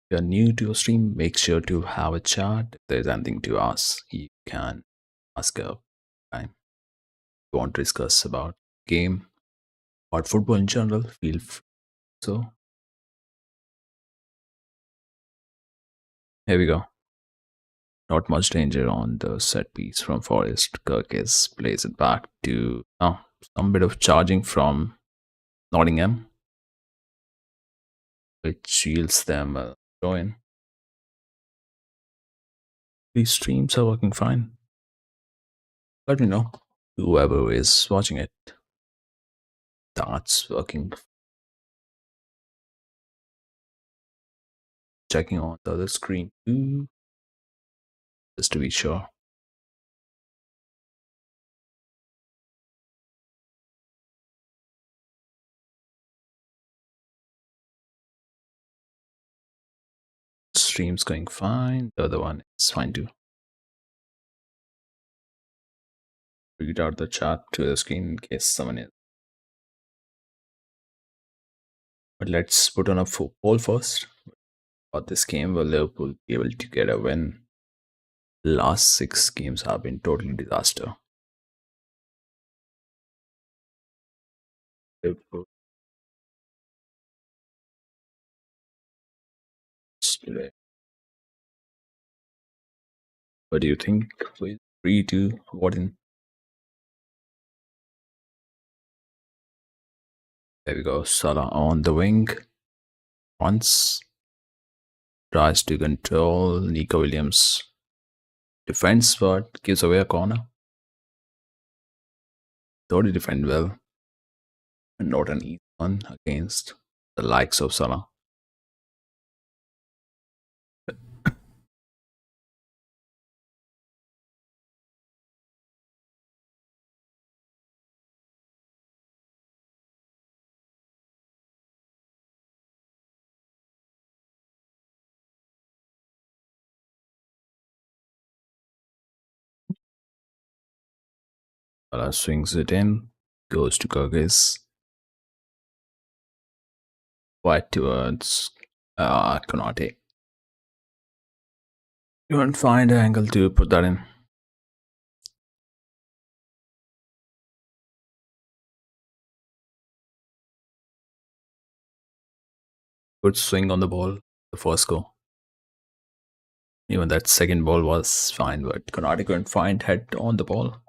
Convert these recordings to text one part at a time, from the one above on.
you're new to your stream, make sure to have a chat. If there's anything to ask, you can ask a time. If you want to discuss about game or football in general, feel free. So here we go. Not much danger on the set piece from Forest. Kirkis plays it back to some bit of charging from Nottingham, which shields them a throw in. These streams are working fine. Let me know. Whoever is watching it, that's working. Checking on the other screen too, just to be sure. Stream's going fine. The other one is fine too. Read out the chat to the screen in case someone is. But let's put on a poll first. About this game, will Liverpool be able to get a win? Last 6 games have been totally disaster. Liverpool today. What do you think? Please 3, 2, what in? There we go. Salah on the wing. Once tries to control Nico Williams. Defends but gives away a corner. Thought he defend well. And not an easy one against the likes of Salah. Salah swings it in, goes to Kyrgyz. Wide towards Konate. You won't find an angle to put that in. Good swing on the ball, the first goal. Even that second ball was fine, but Konate couldn't find head on the ball.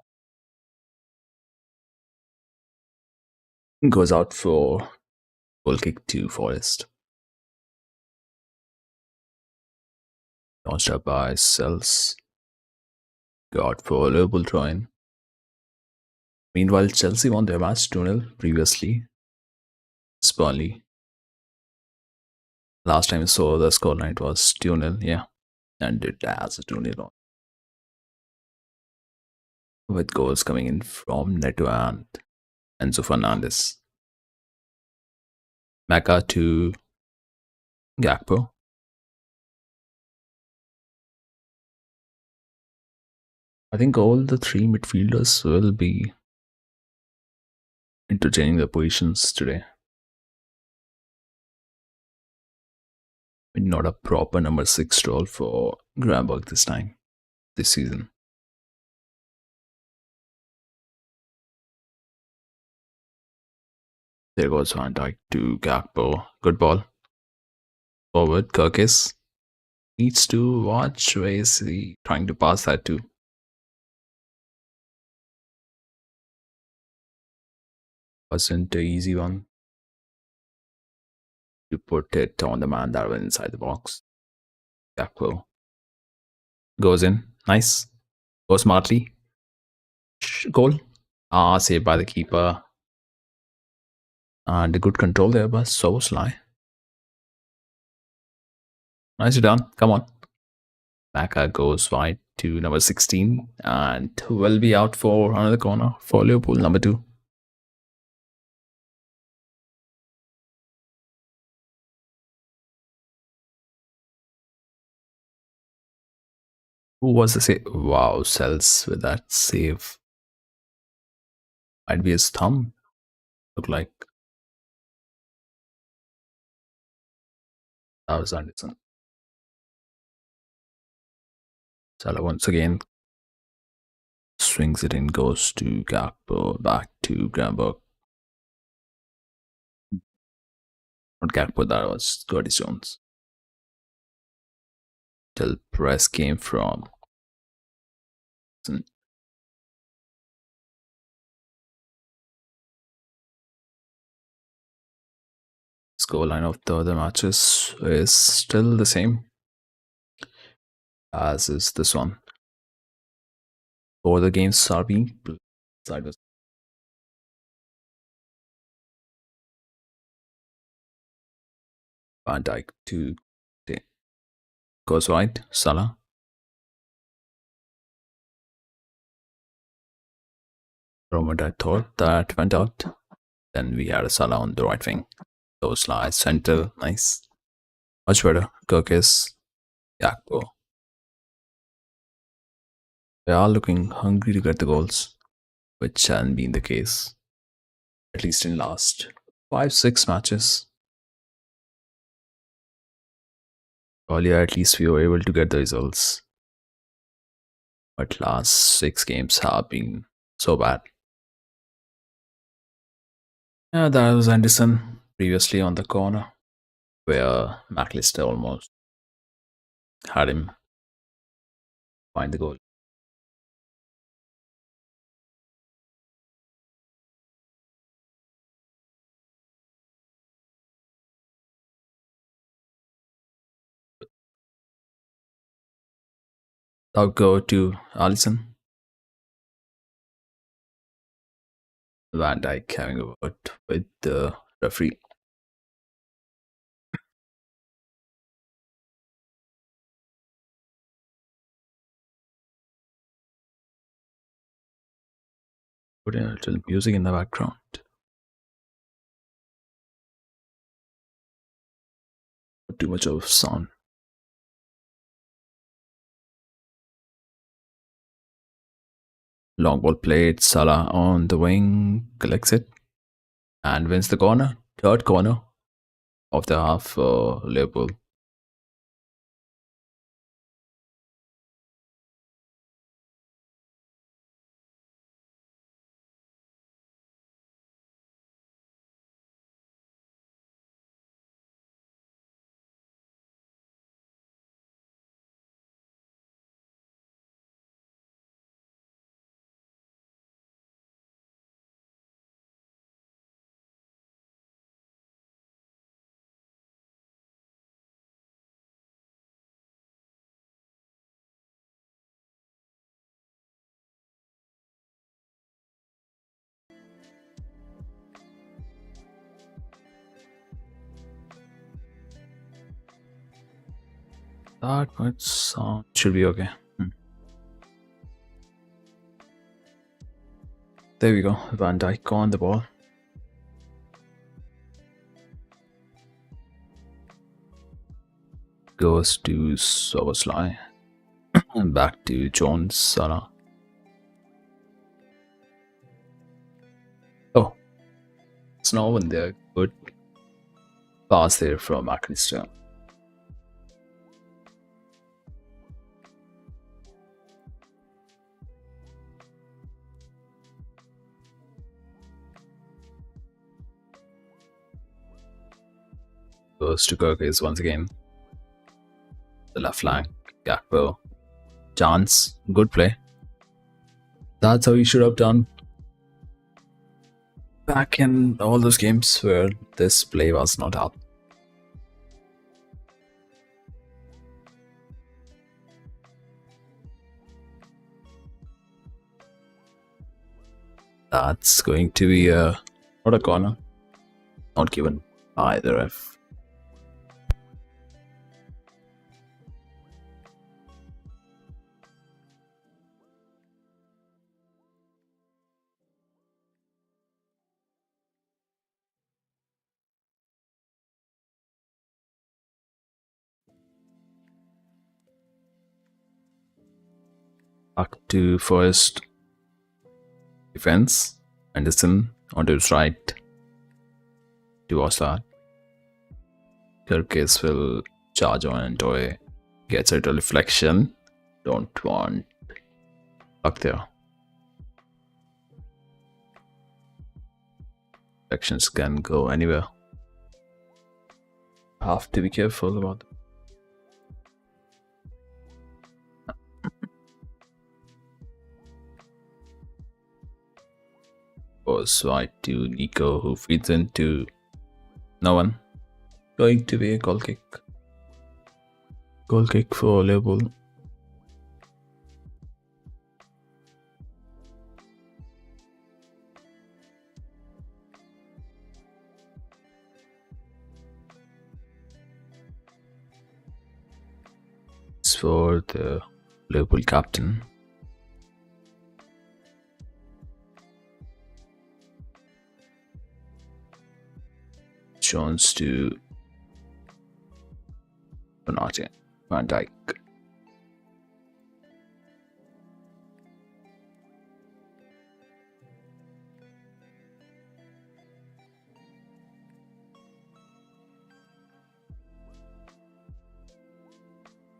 Goes out for goal kick to Forest. Launched up by Sells. Got for Liverpool throw-in. Meanwhile, Chelsea won their match 2-0 previously. Burnley. Last time I saw the scoreline it was 2-0, yeah. And it has a 2-0 with goals coming in from Neto and Enzo Fernandez. Mecca to Gakpo. I think all the 3 midfielders will be interchanging their positions today. Not a proper number 6 role for Gravenberch this season. There goes Van Dijk to Gakpo. Good ball. Forward, Kirkis needs to watch where is he trying to pass that to. Wasn't an easy one to put it on the man that was inside the box. Gakpo goes in. Nice. Goes smartly. Goal. Saved by the keeper. And a good control there, but so sly. Nicely done. Come on. Maka goes wide to number 16 and will be out for another corner for Liverpool, number 2. Who was the save? Wow, Sells with that save. Might be his thumb. Look like that was Anderson. Salah once again swings it in, goes to Gakpo, back to Granberg. Not Gakpo, that was Curtis Jones. Till press came from scoreline of the other matches is still the same as is this one. All the games are being played side by Van Dijk to goes wide. Salah. Roman I thought that went out. Then we had a Salah on the right wing. Those slides center, nice. Much better. Kirkis, Gakpo. They are looking hungry to get the goals, which hasn't been the case, at least in last 5-6 matches. Earlier, at least we were able to get the results, but last 6 games have been so bad. Yeah, that was Anderson previously on the corner, where McAllister almost had him find the goal. Now go to Alisson. Van Dijk having a word with the referee. Put in a little music in the background. Not too much of sound. Long ball played. Salah on the wing collects it and wins the corner. Third corner of the half for Liverpool. That might sound should be okay. There we go. Van Dijk on the ball. Goes to Soboslai. And back to Jones. Salah. Oh. It's no one there. Good pass there from McAllister. Goes to Kirkis once again. The left flank. Gakpo. Chance. Good play. That's how he should have done back in all those games where this play was not up. That's going to be not a corner. Not given by the ref. Back to Forest defense. Anderson onto his right. Towards that. Kirkis will charge on and Toy gets it a reflection. Don't want luck there. Actions can go anywhere. Have to be careful about them. Goes right to Nico, who feeds into no one. Going to be a goal kick. Goal kick for Liverpool. It's for the Liverpool captain. Jones to Nottingham Van Dijk.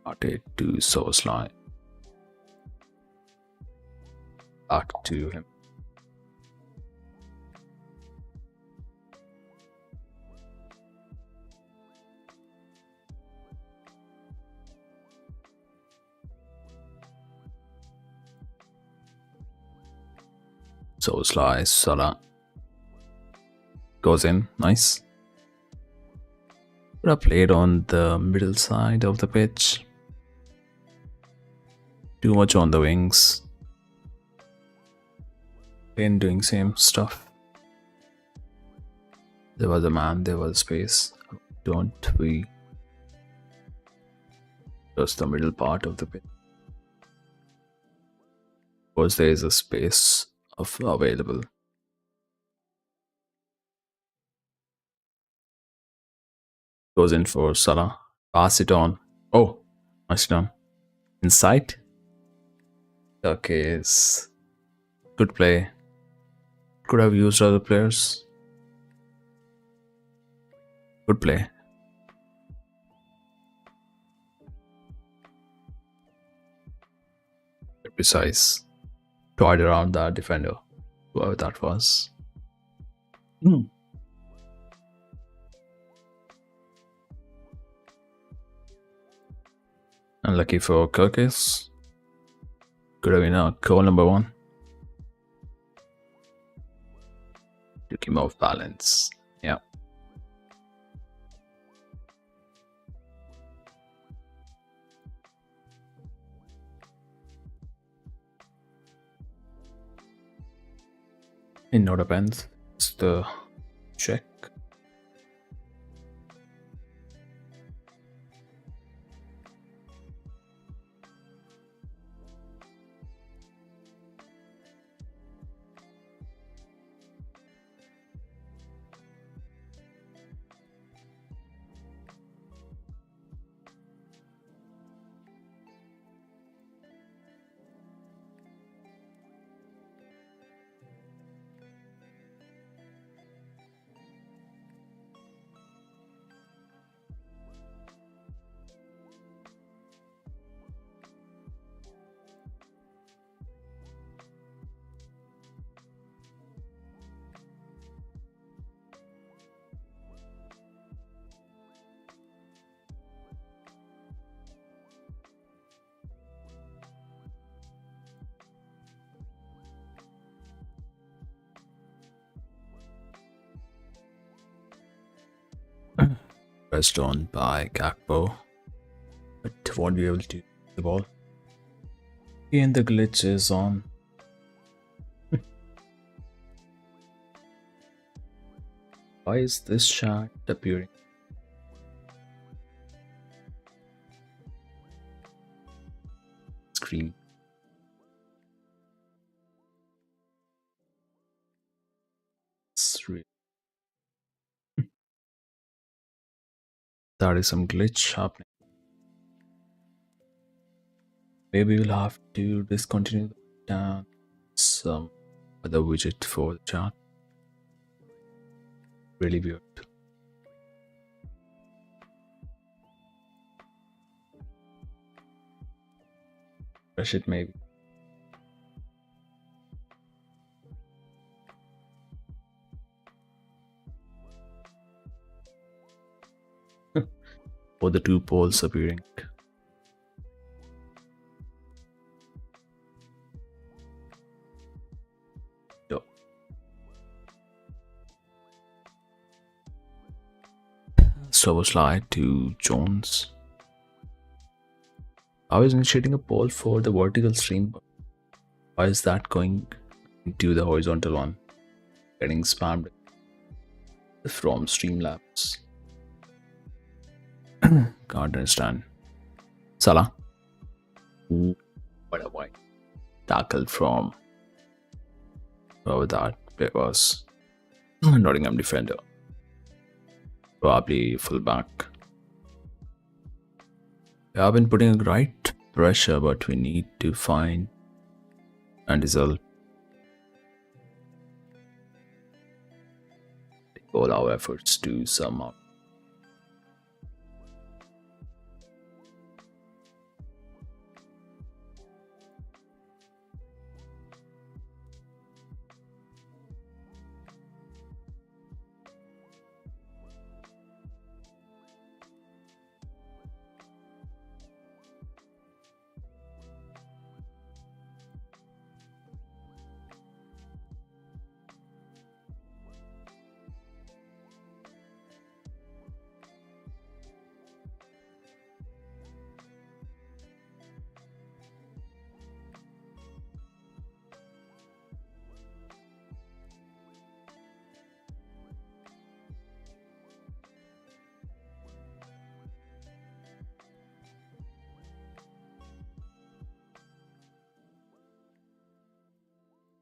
Started to source line. Back to him. So slice, Salah goes in, nice. Could have played on the middle side of the pitch. Too much on the wings. Been doing same stuff. There was a man, there was space. Don't we just the middle part of the pitch? Because there is a space available. Goes in for Salah. Pass it on. Oh, nice done. Inside. Okay, good play. Could have used other players. Good play. Precise. Toyed around that defender. Whoever that was. Unlucky for Kirkis. Could have been a goal number 1. Took him off balance. Yeah. In no depends. It's the check. Pressed on by Gakpo, but won't be able to get the ball. And the glitch is on. Why is this shot appearing? Screen. That is some glitch happening. Maybe we'll have to discontinue down some other widget for the chart. Really weird. Rush it maybe. Or the two poles appearing. Yo. So slide to Jones. I was initiating a poll for the vertical stream. Why is that going into the horizontal one? Getting spammed from Streamlabs. Can't understand. Salah. Ooh, what a white tackle from whoever that player was. Nottingham defender. Probably fullback. We have been putting right pressure, but we need to find and result. All our efforts to sum up.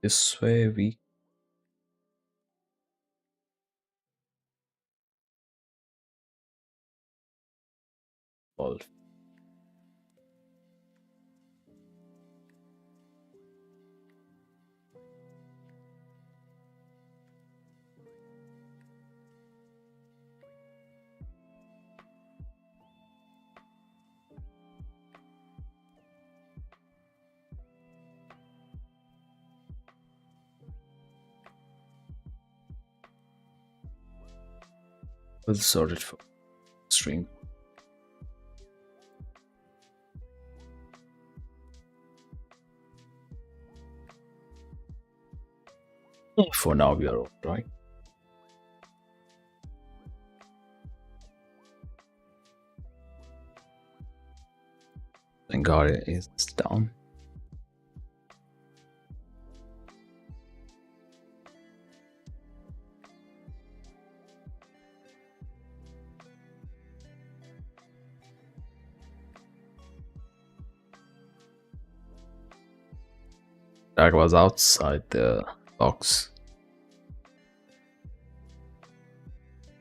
This way we all will sort it for stream. For now we are all right. Lingard is down. That was outside the box.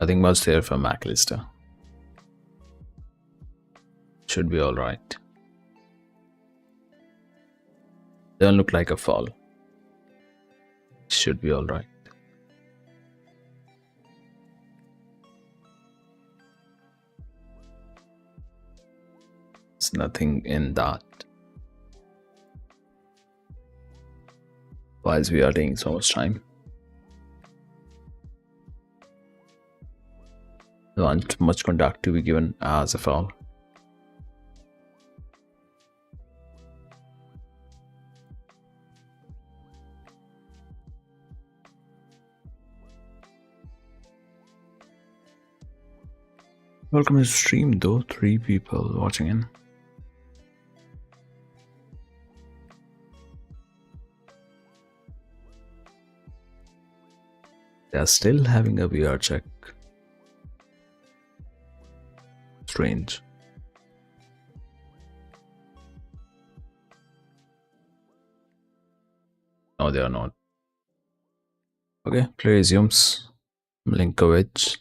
Nothing much there for McAllister. Should be alright. Doesn't look like a foul. Should be alright. There's nothing in that. Why is we are taking so much time? Don't want much contact to be given as a foul. Welcome to the stream though, 3 people watching in. They are still having a VR check. Strange. No, they are not. Okay, play resumes. Milinkovic,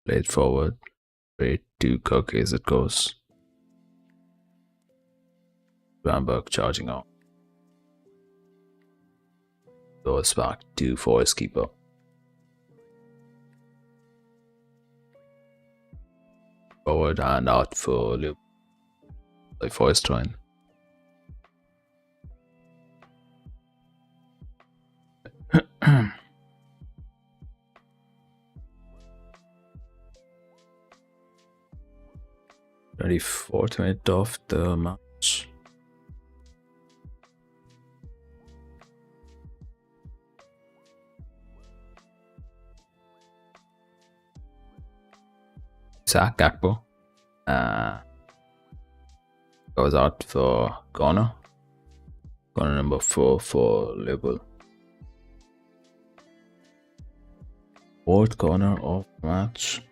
play it forward. Straight to Kirk as it goes. Bamberg charging out. Goes back to Forest keeper. Forward and out for Liverpool. Forest trying. 24th minute of the match. Zach Gakpo goes out for corner. Corner number 4 for Liverpool. Fourth corner of match.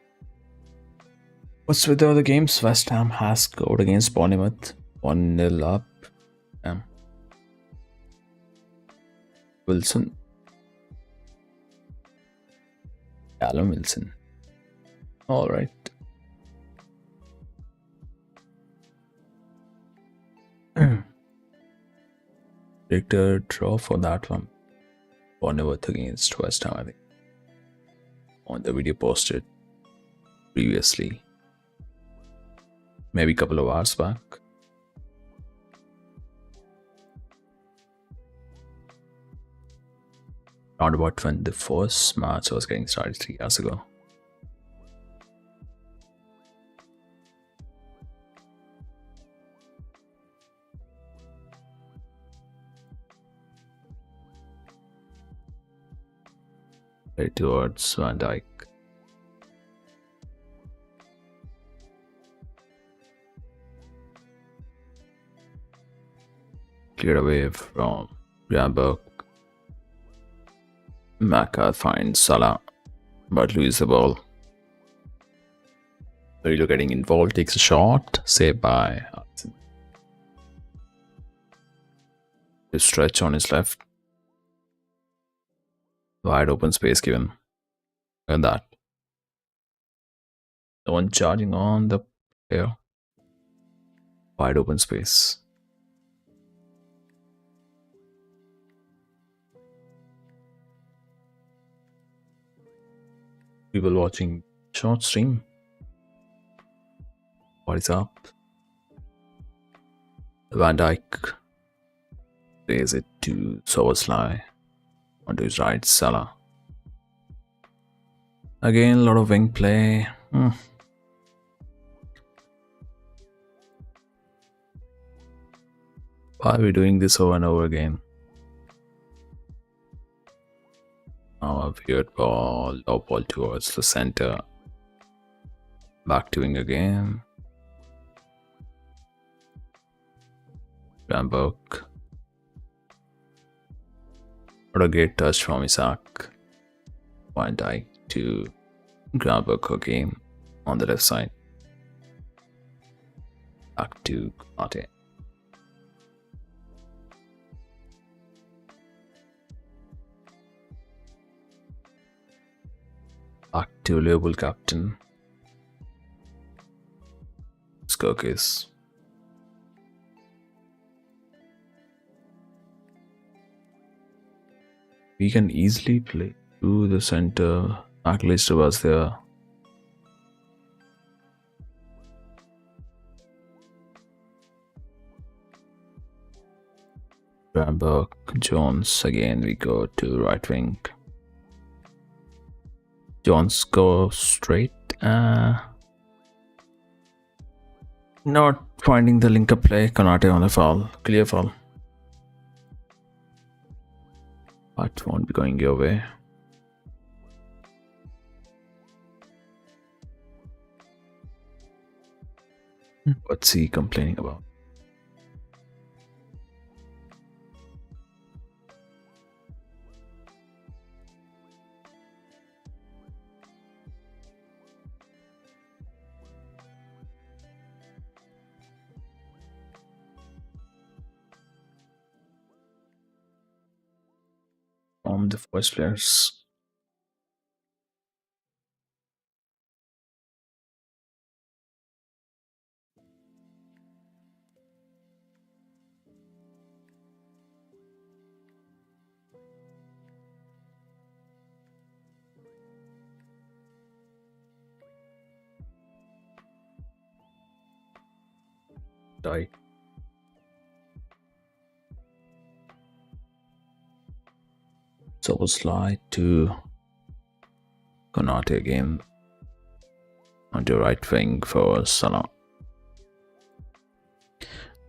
What's with the other games? West Ham has scored against Bournemouth. 1-0 up. Wilson. Callum Wilson. Alright. Victor draw for that one. Bournemouth against West Ham, I think. On the video posted previously. Maybe a couple of hours back. Around about when the first match was getting started 3 years ago. Right towards Van Dijk. Cleared away from Gravenberch. Maka finds Salah, but loses the ball. Perillo getting involved, takes a shot, saved by Hudson. His stretch on his left. Wide open space given. And that. The one charging on the player. Wide open space. People watching short stream. What is up? Van Dijk plays it to Soboslai. Onto his right, Salah. Again, a lot of wing play. Why are we doing this over and over again? Now a weird ball, low ball towards the center. Back to wing again. Gravenberch. What a great touch from Isaac. Van Dijk to Gravenberch again on the left side. Back to Konate. Back to Liverpool captain Skirkis. We can easily play to the center. McAllister was there. Gravenberch, Jones again. We go to right wing. Jones go straight. Not finding the link up play. Konate on the foul. Clear foul. But won't be going your way. What's he complaining about? From the first players. Die. So we'll slide to Konate again onto right wing for Salah.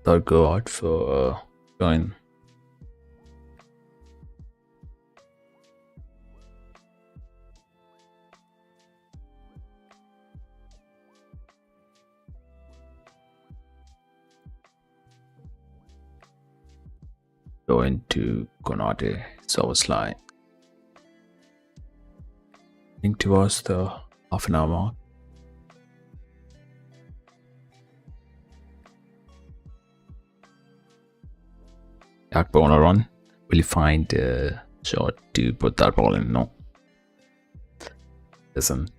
Thought go out for join. Go into Konate service line. Heading towards the half an hour mark. Akbar on a run. Will you find a shot to put that ball in? No. Doesn't.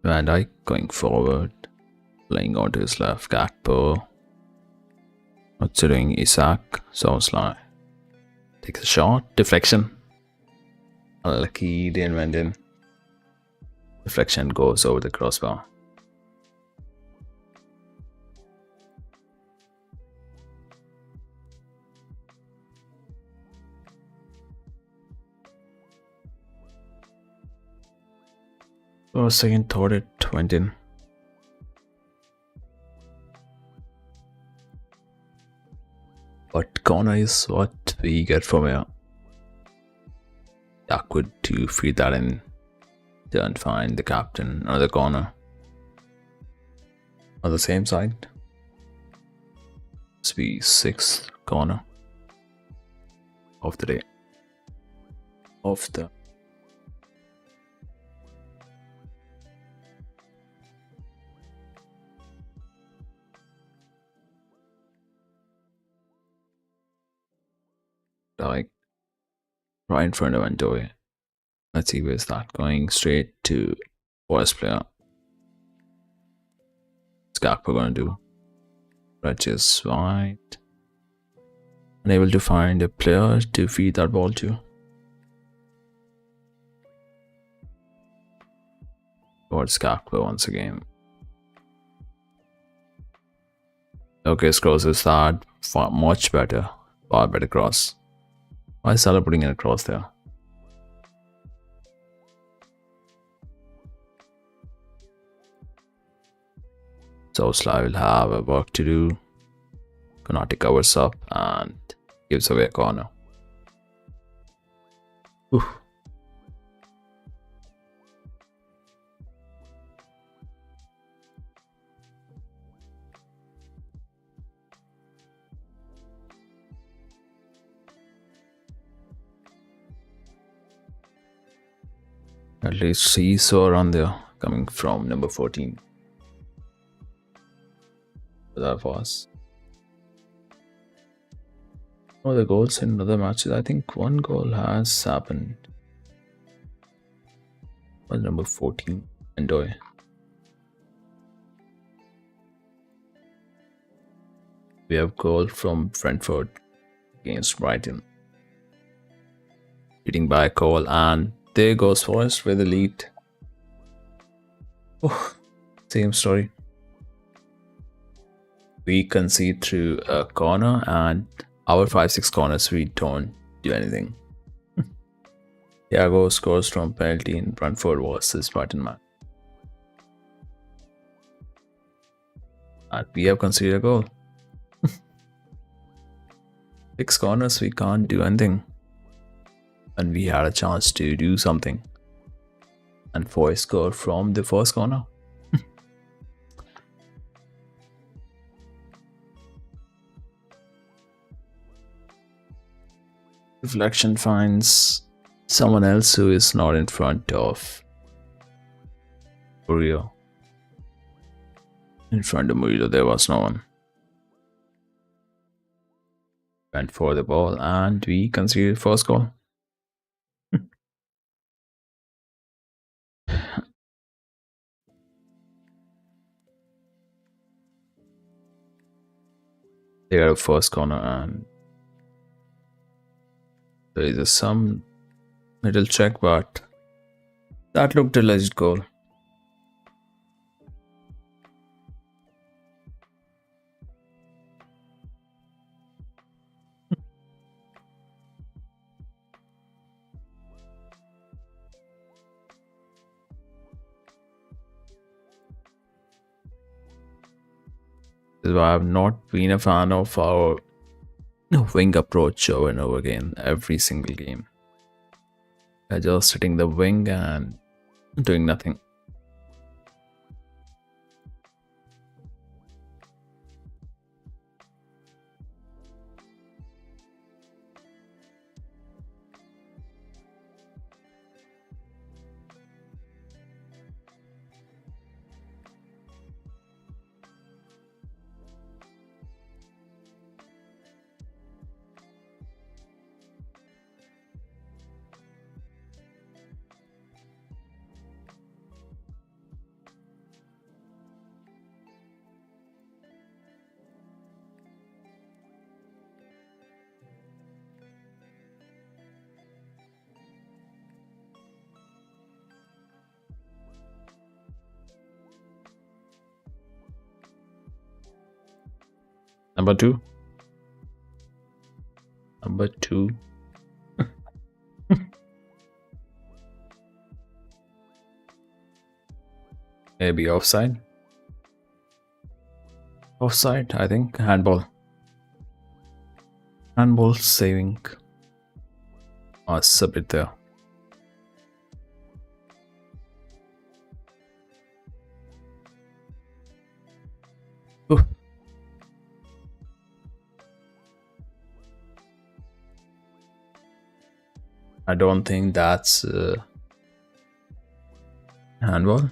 Van Dijk going forward. Playing onto his left. Gakpo. What's he doing? Isak. Souslan. Takes a shot. Deflection. Unlucky. Didn't went in. Deflection goes over the crossbar. For a second, thought it went in. But corner is what we get from here. Awkward to feed that in. Don't find the captain, another corner. On the same side. Must be sixth corner of the day. Of the like right in front of Antoy. Let's see where's that going straight to Forest player. What's Gakpo gonna do? Stretches wide. Unable to find a player to feed that ball to. Towards Gakpo once again. Okay, crosses that far much better. Far better cross. Why is Salah putting in a cross there? So Sly will have a work to do. Konate covers up and gives away a corner. Oof. At least he saw around there coming from number 14. That was. Oh, the goals in other matches. I think one goal has happened. Was number 14, Endoy. We have goal from Brentford against Brighton. Hitting by a goal, and there goes Forest with the lead. Oh, same story. We concede through a corner, and our 5-6 corners we don't do anything. Thiago scores from penalty in Brentford versus Brighton match. And we have conceded a goal. 6 corners, we can't do anything. And we had a chance to do something. And Forest scored from the first corner. Reflection finds someone else who is not in front of Murillo. In front of Murillo, there was no one. Went for the ball and we conceded first goal. They got a first corner and there is some little check, but that looked a legit goal. This is why I've not been a fan of our wing approach over and over again every single game. They're just sitting the wing and doing nothing. Number two. Number two. Maybe offside. Offside, I think. Handball. Handball saving us a bit there. Ooh. I don't think that's handball.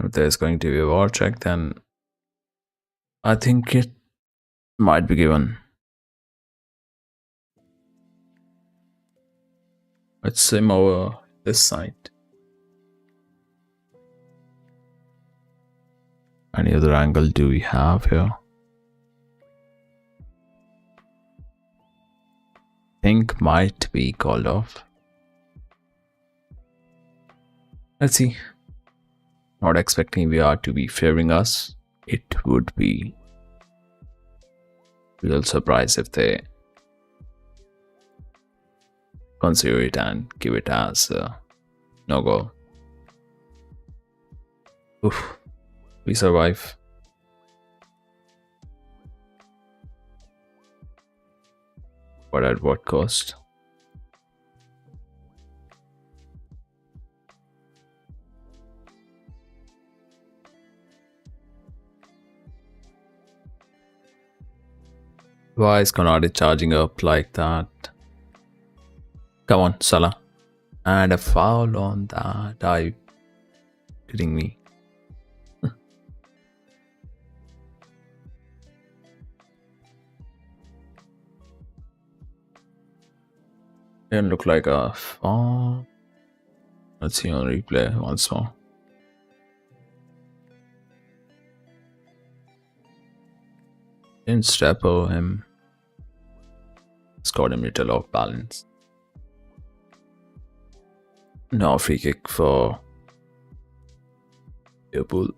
If there's going to be a war check, then I think it might be given. Let's sim over this side. Any other angle do we have here? Think might be called off. Let's see. Not expecting VR to be favoring us. It would be a real surprise if they consider it and give it as no goal. Oof. We survive. But at what cost? Why is Konate charging up like that? Come on, Salah. And a foul on that. Are you kidding me? Didn't look like a foul. Let's see on replay once more. Didn't step over him. Scored him little off balance. Now free kick for Liverpool.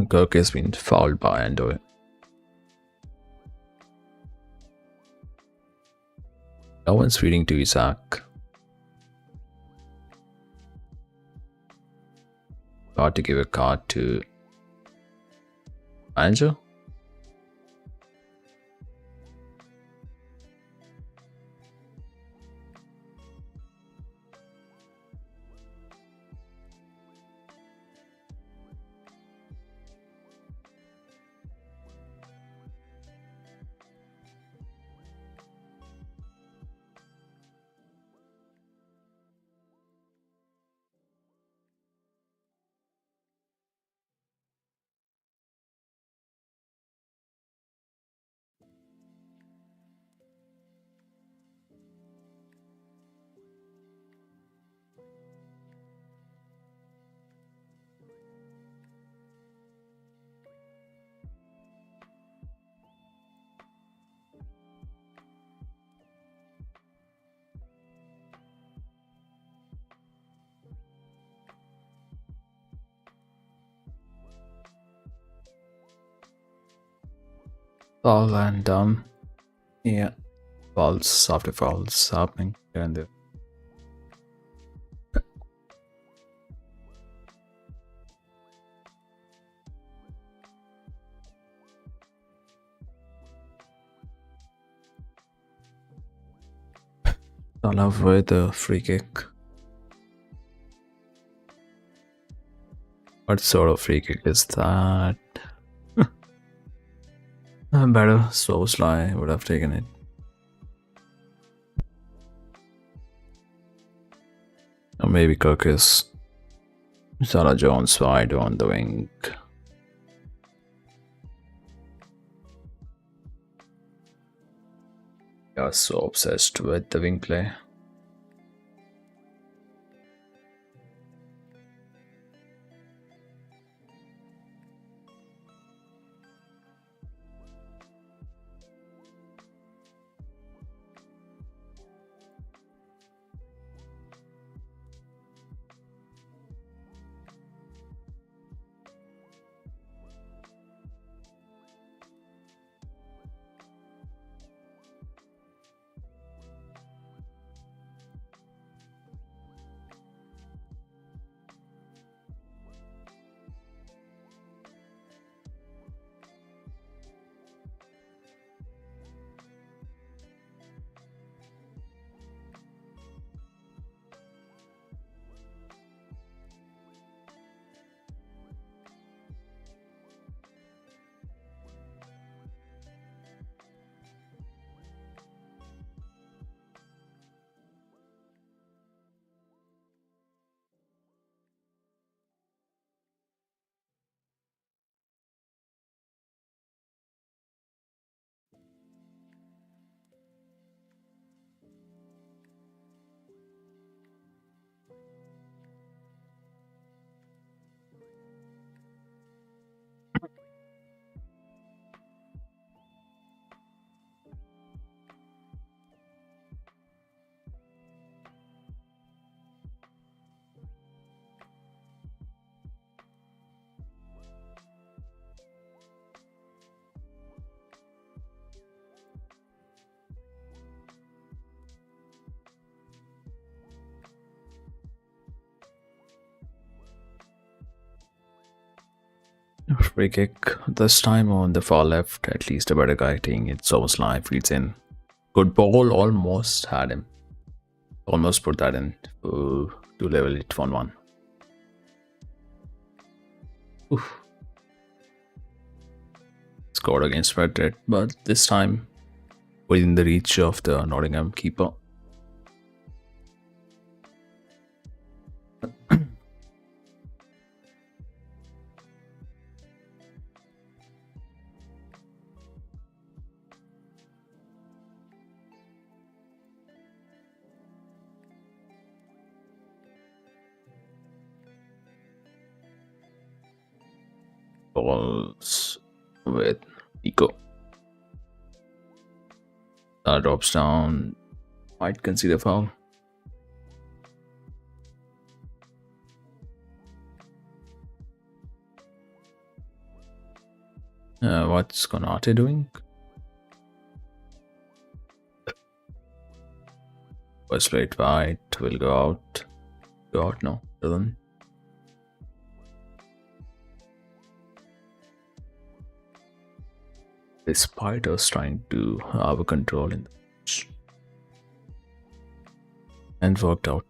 Kirk has been fouled by Ando. No one's feeding to Isaac. About to give a card to Manager. Foul and yeah. Fouls after fouls happening here and there. Salah with a free kick. What sort of free kick is that? Better Soboslai would have taken it. Or maybe Kirkus. Salah Jones wide on the wing. You're so obsessed with the wing play. Free kick, this time on the far left, at least a better guy taking it. Soboslai feeds in. Good ball, almost had him. Almost put that in to level it 1-1. Scored against Madrid, but this time within the reach of the Nottingham keeper. Balls with Nico. Drops down. Might consider foul. What's Konate doing? First straight wide will go out. Go out, no, doesn't. Despite us trying to have a control in the match. And worked out.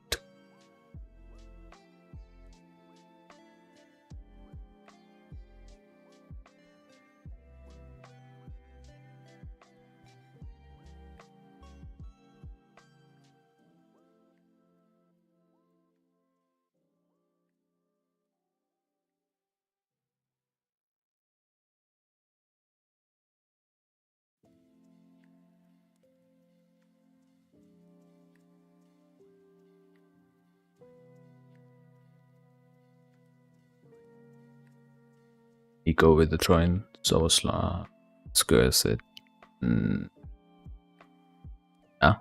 Nico with the throw-in. Soboslai squares it. Yeah,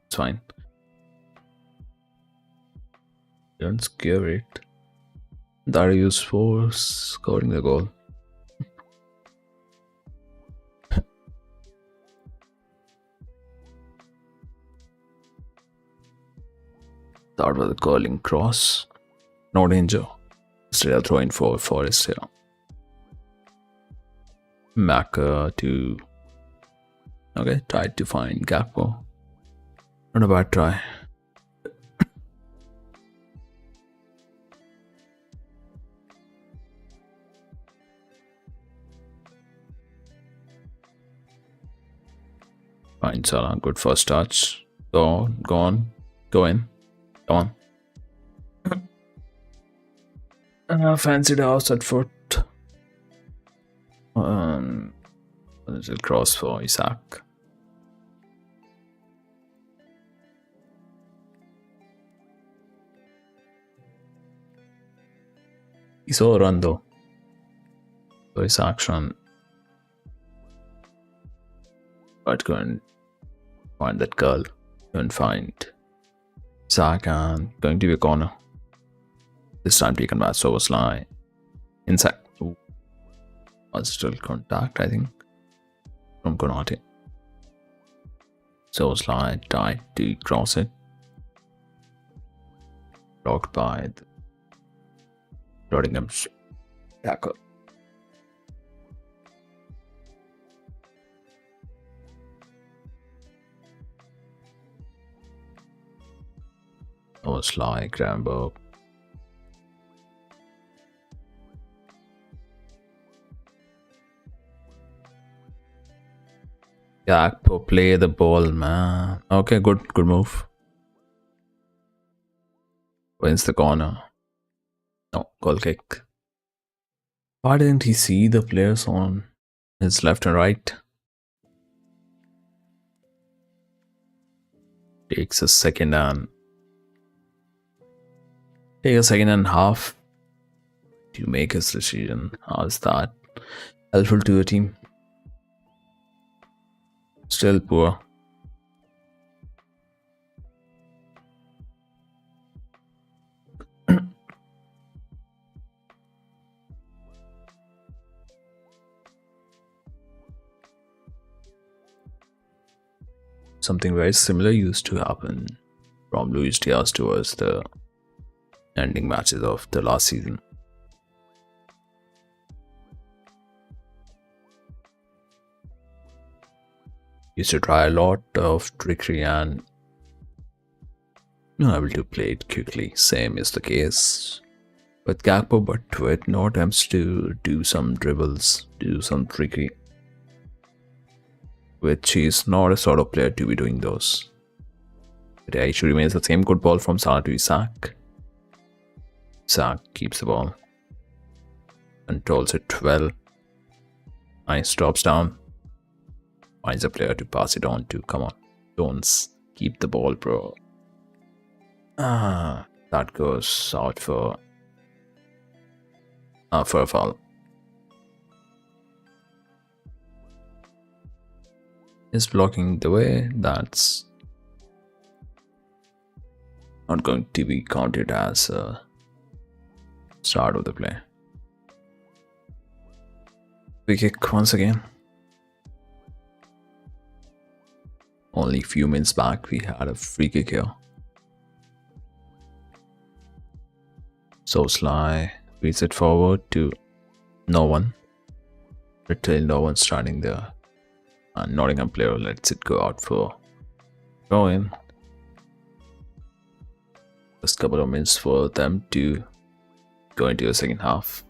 it's fine. Don't scare it. Darius for scoring the goal. Start with a curling cross. No danger. Still throwing for Forest here. Maka to. Okay, tried to find Gakpo. Not a bad try. Fine, Salah. Good first touch. Go on. Go in. Come on. Fancied house at foot. Little cross for Isaac. He saw a run though. So Isaac's run. But go and find that girl. Go and find Isaac and going to be a corner. This time taken by Soboslai. Inside. Ooh. Was still contact, I think, from Konate. Soboslai tried to cross it. Blocked by the Nottingham tackle. Soboslai, Grambo. Gakpo, play the ball, man. Okay, good move. Wins the corner. No, goal kick. Why didn't he see the players on his left and right? Takes a second and half to make his decision. How's that helpful to your team? Still poor. Something very similar used to happen from Luis Diaz towards the ending matches of the last season. Used to try a lot of trickery and not able to play it quickly. Same is the case with Gakpo, but with no attempts to do some dribbles, do some trickery, which he's not a sort of player to be doing those. But yeah, he should remains the same. Good ball from Salah to Isaac. Isaac keeps the ball, controls it well. Nice, drops down. Finds a player to pass it on to. Come on, don't keep the ball, bro. That goes out for a foul. Is blocking the way. That's not going to be counted as a start of the play. Free kick once again. Only a few minutes back we had a free kick here. Soboslai feeds it forward to no one. Literally no one standing there. And Nottingham player lets it go out for throw in. Just a couple of minutes for them to go into the second half.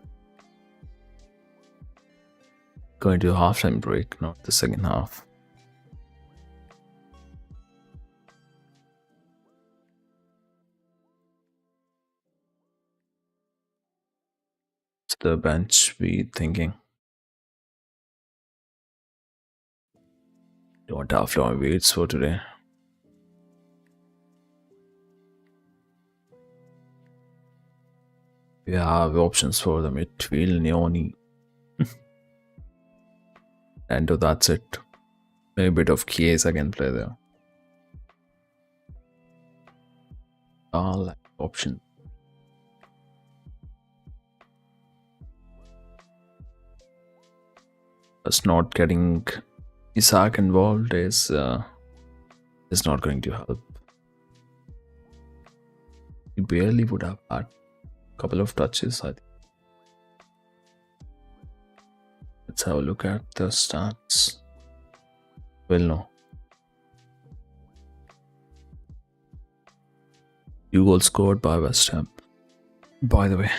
Go into a halftime break, not the second half. The bench be thinking. Don't have long waits for today. We have options for the midfield, Neoni. And that's it. Maybe a bit of Chiesa can play there. All options. Just not getting Isaac involved is not going to help. He barely would have had a couple of touches, I think. Let's have a look at the stats. Well, no. 2 goals scored by West Ham. By the way,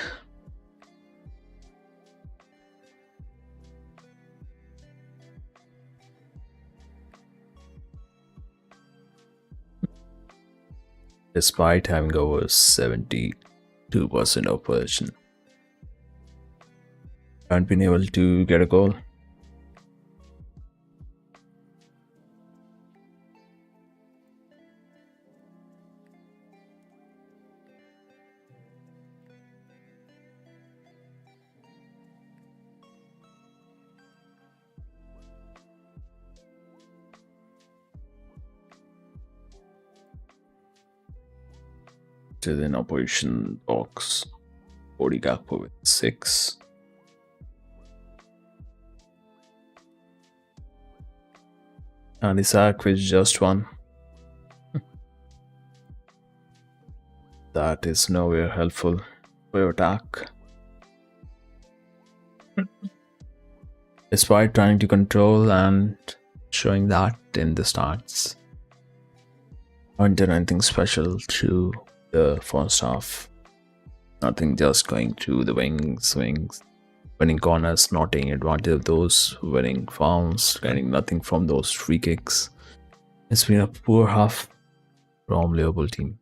despite having over 72% of possession, haven't been able to get a goal. To the opposition box, Cody Gakpo with 6. And Isaac with just 1. That is nowhere helpful for your attack. Despite trying to control and showing that in the starts, haven't done anything special through the first half. Nothing, just going through the wings, winning corners, not taking advantage of those, winning fouls, getting nothing from those free kicks. It's been a poor half from Liverpool team.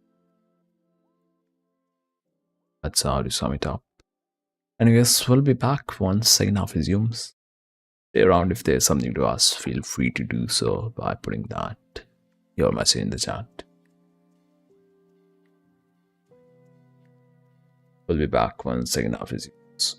That's how to sum it up. Anyways, we'll be back once second half resumes. Stay around if there's something to ask. Feel free to do so by putting that your message in the chat. We'll be back once second half resumes.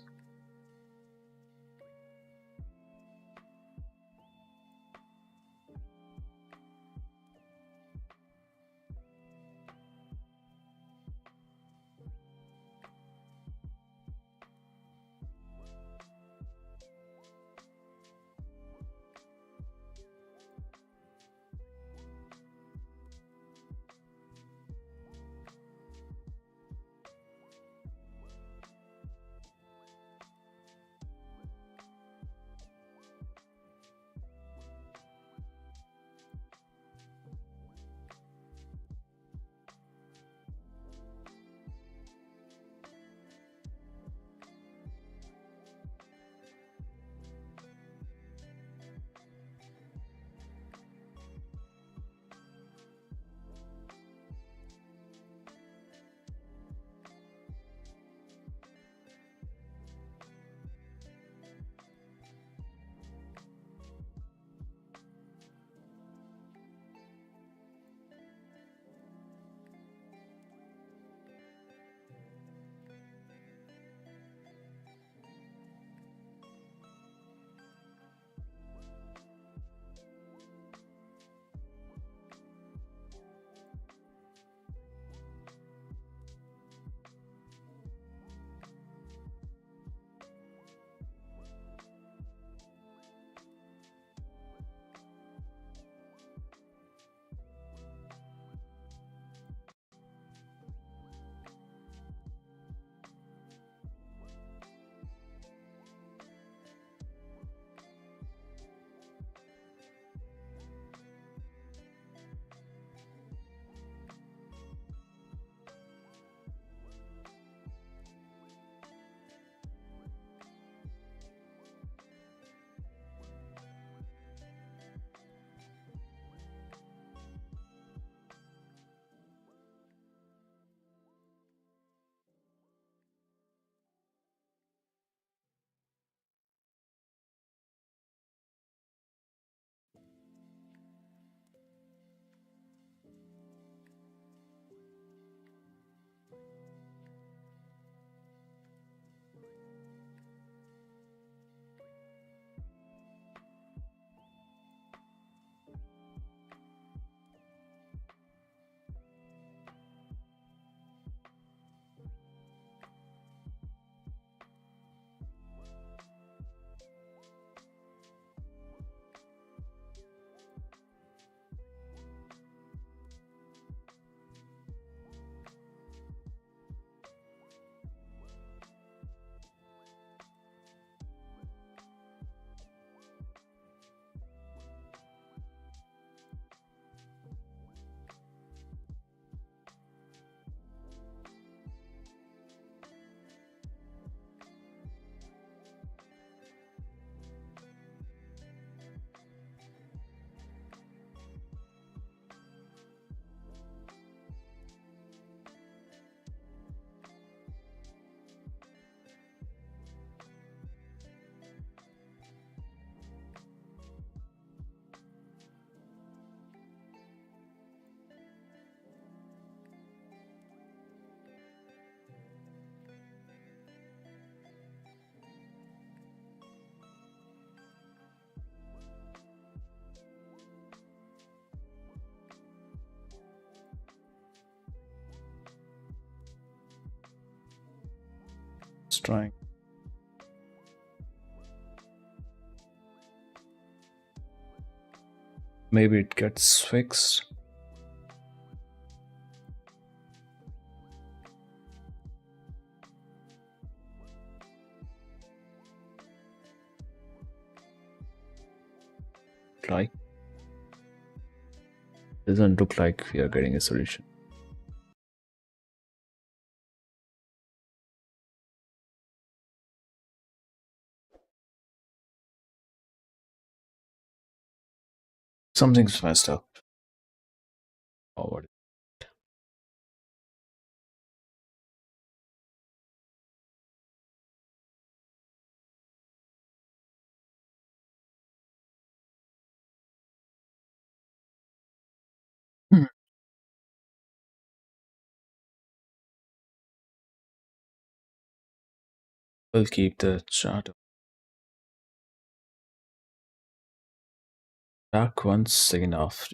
It's trying. Maybe it gets fixed. Like, doesn't look like we are getting a solution. Something's messed up. Or what? Hmm. We'll keep the chart back once second half.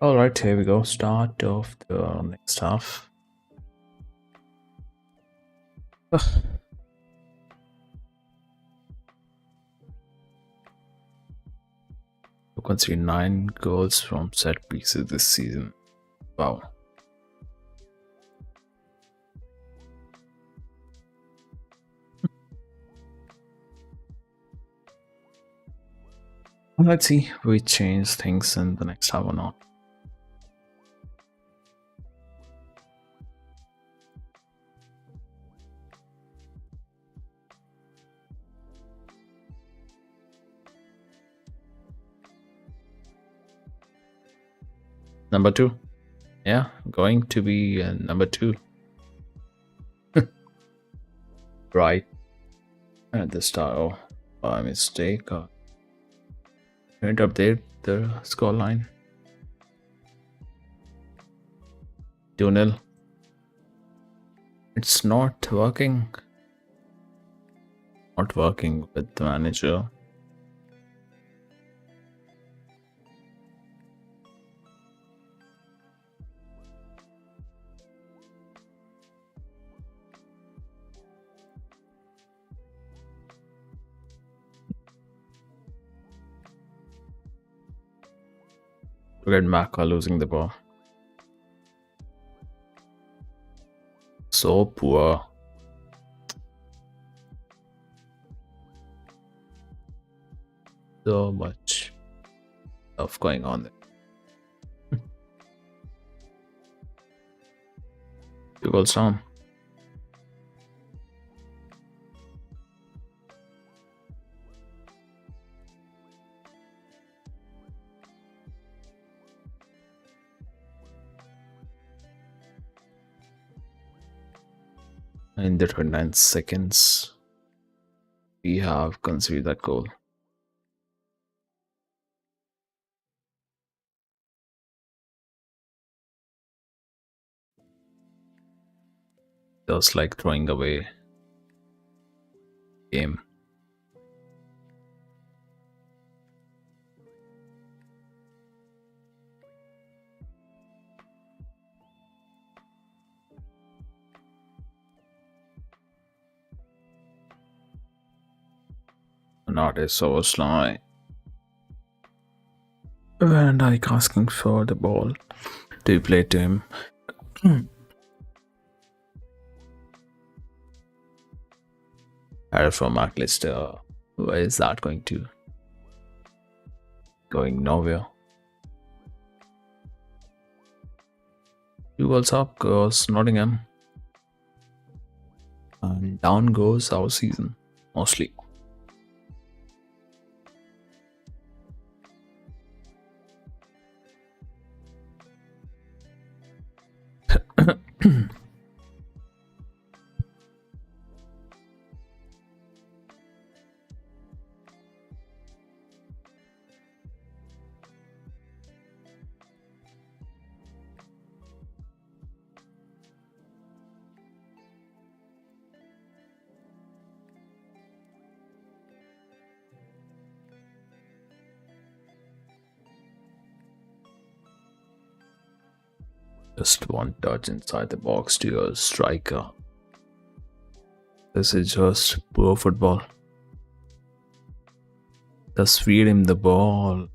All right, here we go. Start of the next half. You can see 9 goals from set pieces this season. Wow. Let's see if we change things in the next half or not. Number 2. Yeah, going to be number 2. Right at the start. Oh, by mistake. Didn't update the scoreline. 2-0. It's not working. Not working with the manager. Look at Maka losing the ball. So poor. So much stuff going on there. 2 goals down. In the 29 seconds, we have conceded that goal. Just like throwing away game. Not a so slow. Van Dijk asking for the ball to be played to him. Error from McAllister. Where is that going to? Going nowhere. 2 goals up goes Nottingham. And down goes our season, mostly. Just one touch inside the box to your striker. This is just poor football. Just feed him the ball.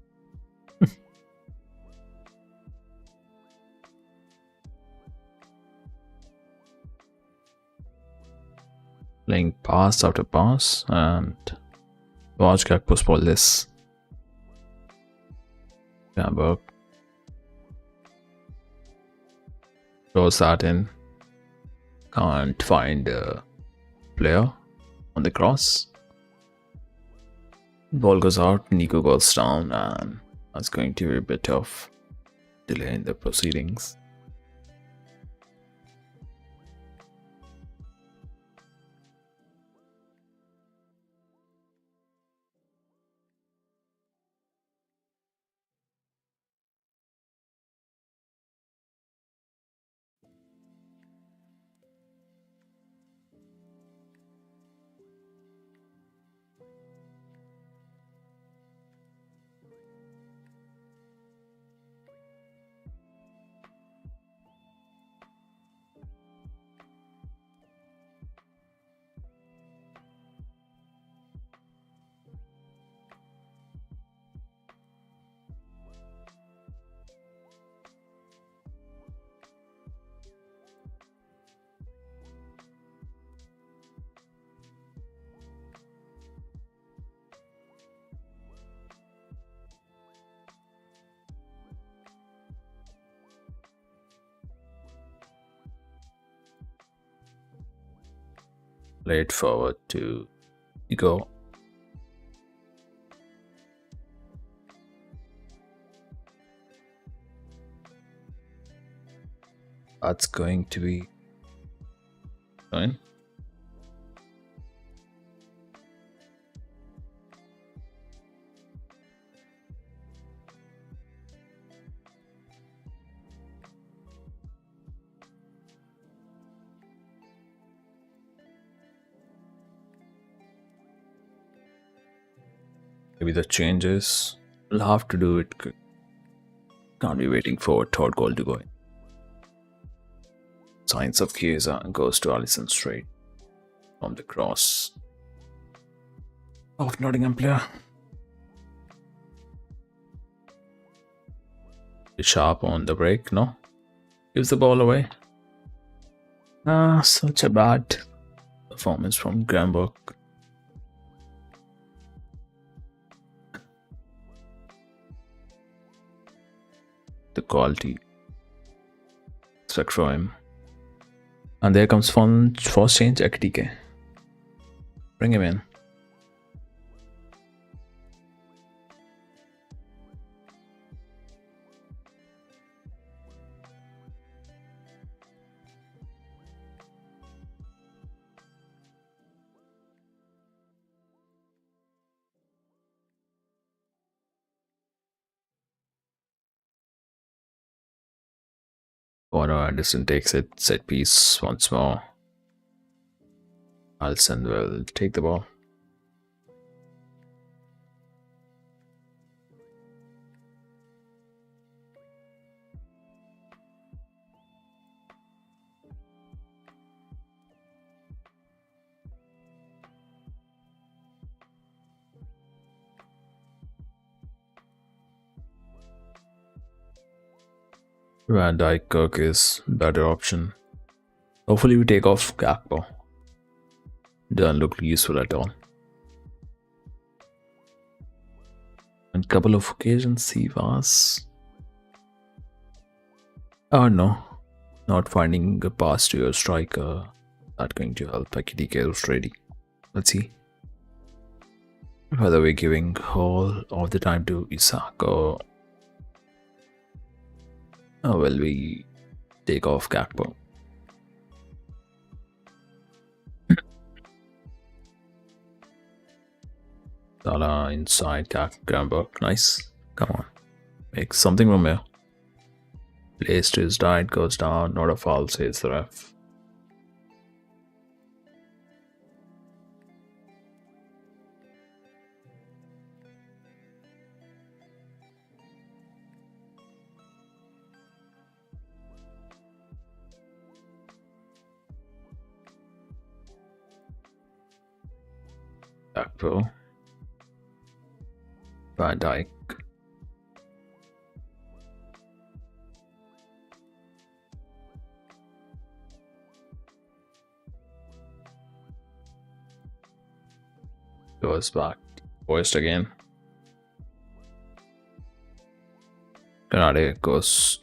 Playing pass after pass and watch Gakpo spoil this. Gamberg throws that in. Can't find a player on the cross. Ball goes out, Nico goes down, and that's going to be a bit of delay in the proceedings. Play it forward to go. That's going to be fine. Maybe the changes. We'll have to do it. Can't be waiting for a third goal to go in. Signs of Chiesa goes to Alisson straight from the cross of Nottingham player. Sharp on the break, no? Gives the ball away. Such a bad performance from Gramberg. The quality expect from him. And there comes first change Ekitike. Bring him in. Bono Anderson takes it, set piece once more. Alisson will take the ball. Van Dijk Kirk is better option. Hopefully we take off Gakpo. Doesn't look useful at all. On a couple of occasions he was. Oh no. Not finding a pass to your striker. Not going to help Ekitike ready. Let's see. Whether we're giving all of the time to Isak or will we take off Gakpo? Salah inside Gramberg. Nice. Come on. Make something from here. Plays to his right, goes down. Not a foul, says the ref. Gakpo. Van Dijk. Goes back. Forest again. Granade goes.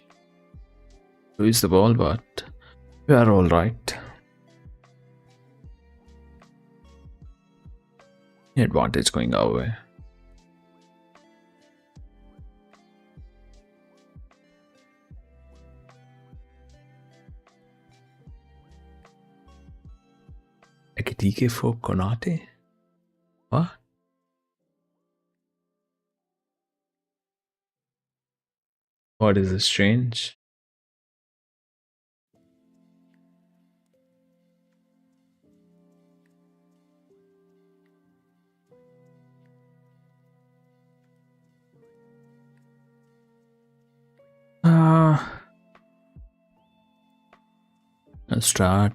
Lose the ball, but we are alright. Advantage going our way. Ekitike for Konate? What? What is this change? A strat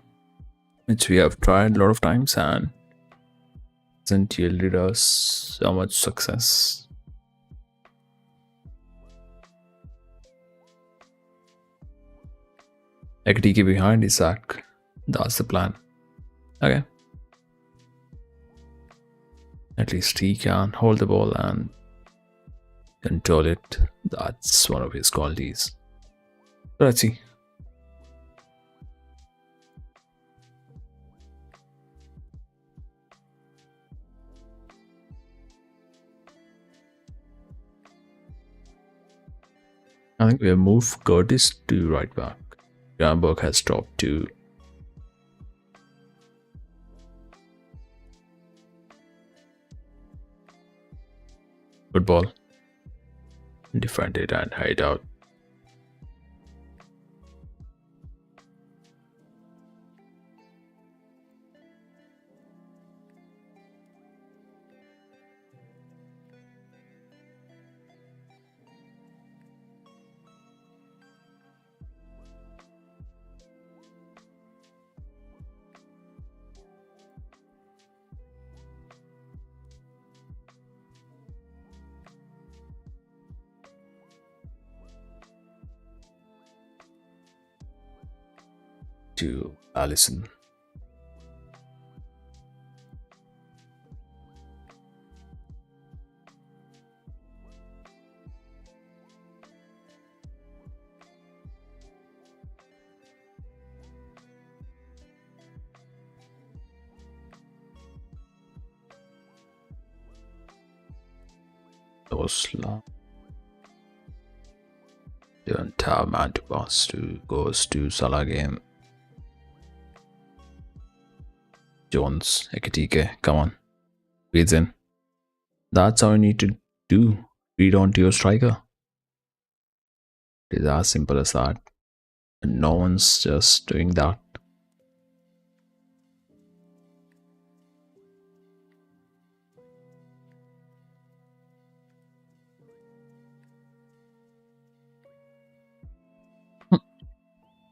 which we have tried a lot of times and hasn't yielded us so much success. Ekitike behind Isak. That's the plan. Okay. At least he can hold the ball and control it. That's one of his qualities. Let's see. I think we have moved Curtis to right back. Gamberg has dropped to good ball. Defended and hide out. To Allison. Osla. Don't have man to pass to. Goes to Salah again. Jones, Ekitike, come on. Reads in. That's how you need to do. Read on to your striker. It is as simple as that. And no one's just doing that.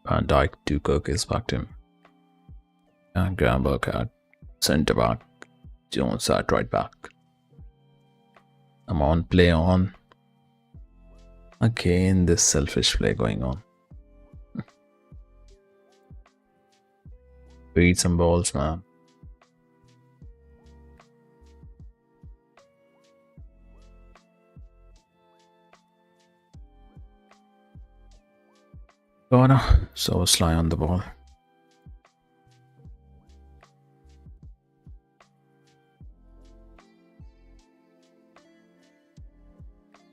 Van Dijk to Kirk is back to him. And Gramberg at centre back. Jones at right back. Come on, play on. Again, this selfish play going on. Read some balls, man. Corner, so Sly on the ball.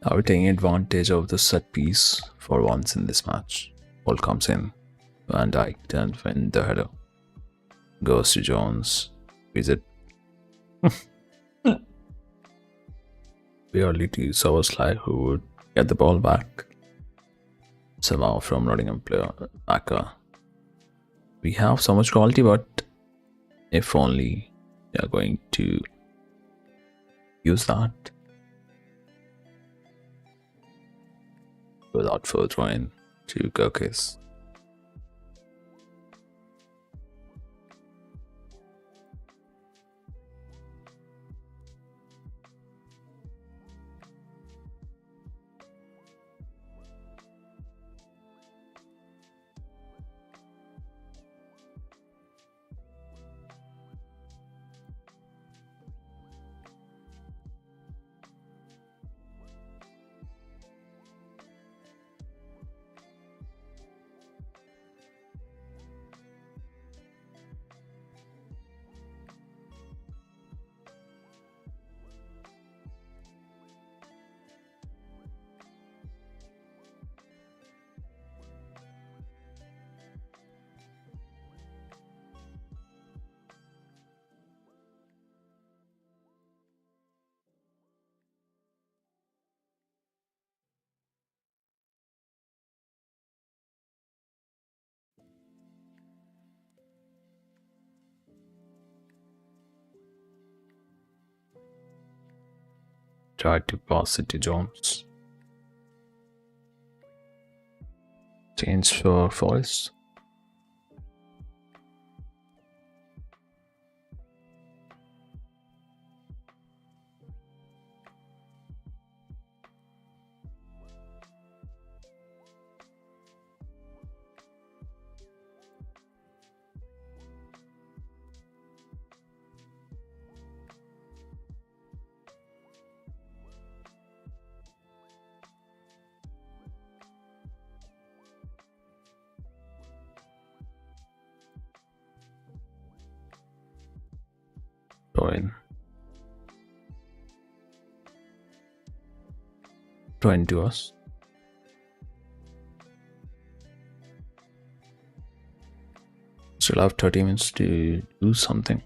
Are we taking advantage of the set piece for once in this match? Ball comes in. Van Dijk turns win the header. Goes to Jones. Is it? Purely to Sly who would get the ball back. Somehow from Nottingham player backer. We have so much quality, but if only we are going to use that. Without further in to Gurkis. Tried to pass it to Jones. Change for Forest. Throw into us. still have 30 minutes to do something.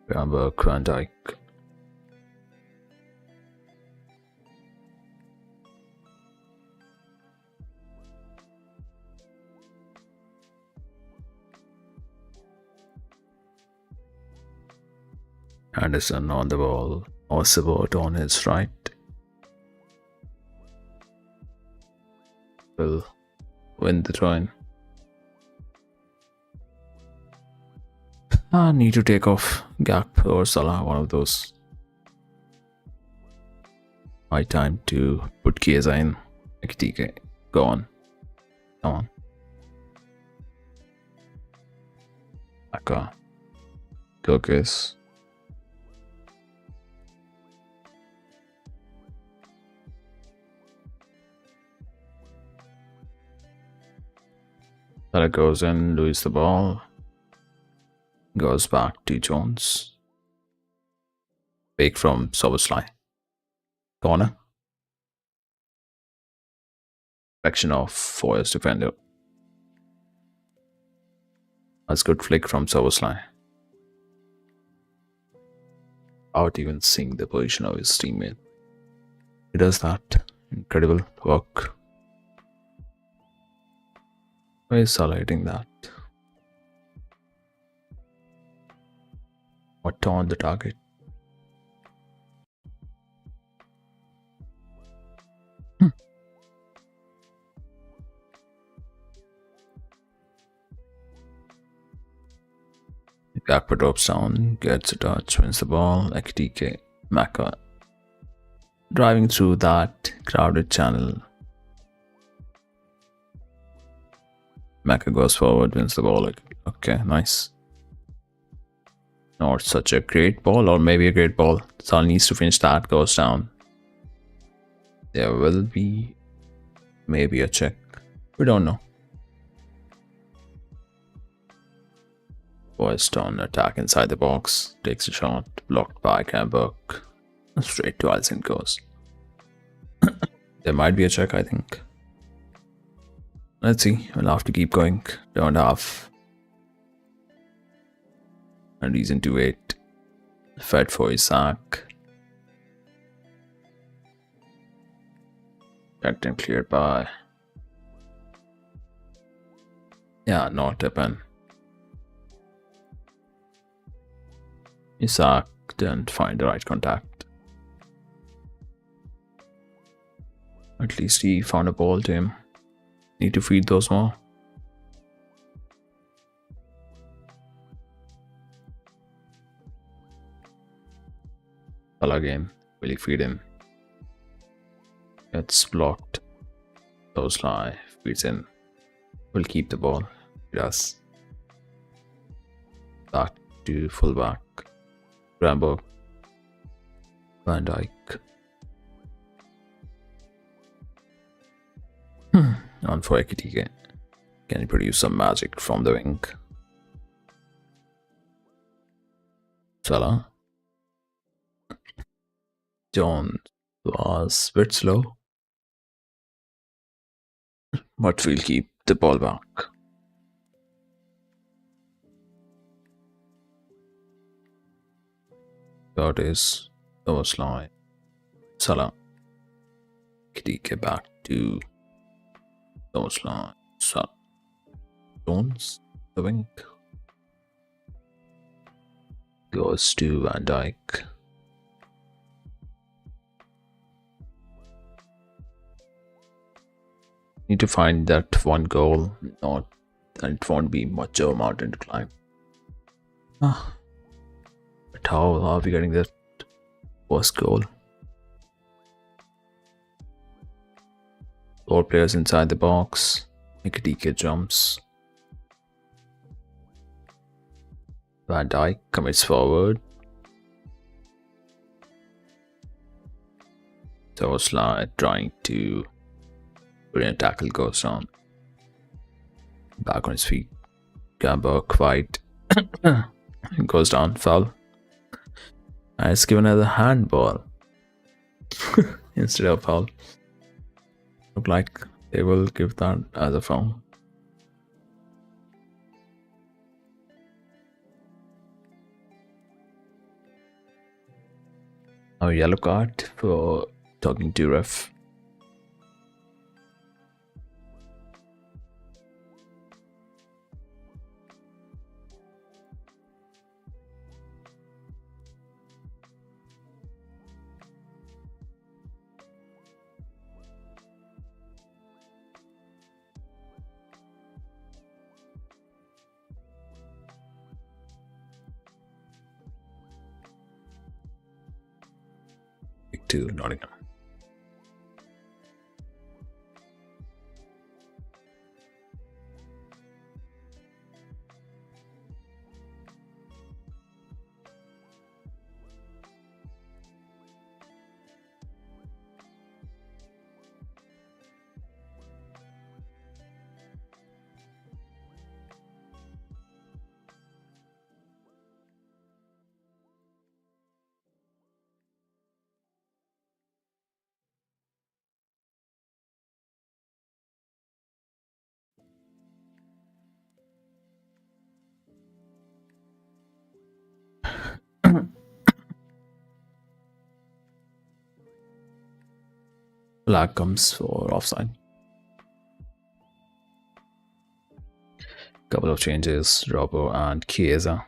Remember Van Dijk. Anderson on the ball, Ossibot on his right. Will win the turn. I need to take off Gap or Salah, one of those. My time to put Chiesa in. TK, go on. Come on. Aka. Gokis. Salah goes in, loses the ball. Goes back to Jones. Fake from Soboslai. Corner. Action of Forest defender. That's good flick from Soboslai. Without even seeing the position of his teammate. He does that. Incredible work. Why is Salah hitting that? What on the target? Gakpo drops down, gets a touch, wins the ball. TK, Maka. Driving through that crowded channel. Maka goes forward, wins the ball. Okay, nice. Not such a great ball, or maybe a great ball. Salah needs to finish that, goes down. There will be maybe a check. We don't know. Forest on attack inside the box. Takes a shot, blocked by Camberg. Straight to Alisson goes. There might be a check, I think. Let's see. We'll have to keep going. Don't have a reason to wait. Fed for Isaac. Checked and cleared by. Yeah, not open. Isaac didn't find the right contact. At least he found a ball to him. Need to feed those more. Salah again. Will he feed him? It's blocked. Soboslai feeds in. Will keep the ball. He does. Back to fullback. Rambo. Van Dijk. On for Ekitike. Can he produce some magic from the wing? Salah. Jones was a bit slow, but we'll keep the ball back. That is Soboslai. Salah. Ekitike back to Soboslai. Salah. Jones, the wing. Goes to Van Dijk. Need to find that one goal, not and it won't be much of a mountain to climb. But how are we getting that first goal? 4 players inside the box. Ekitike jumps. Van Dijk commits forward. Soboslai trying to put in a tackle, goes down. Back on his feet. Gamba quite goes down foul. And it's given as a handball instead of foul. Look like they will give that as a foul. A yellow card for talking to ref. To Nottingham. Flag comes for offside. Couple of changes, Robbo and Chiesa.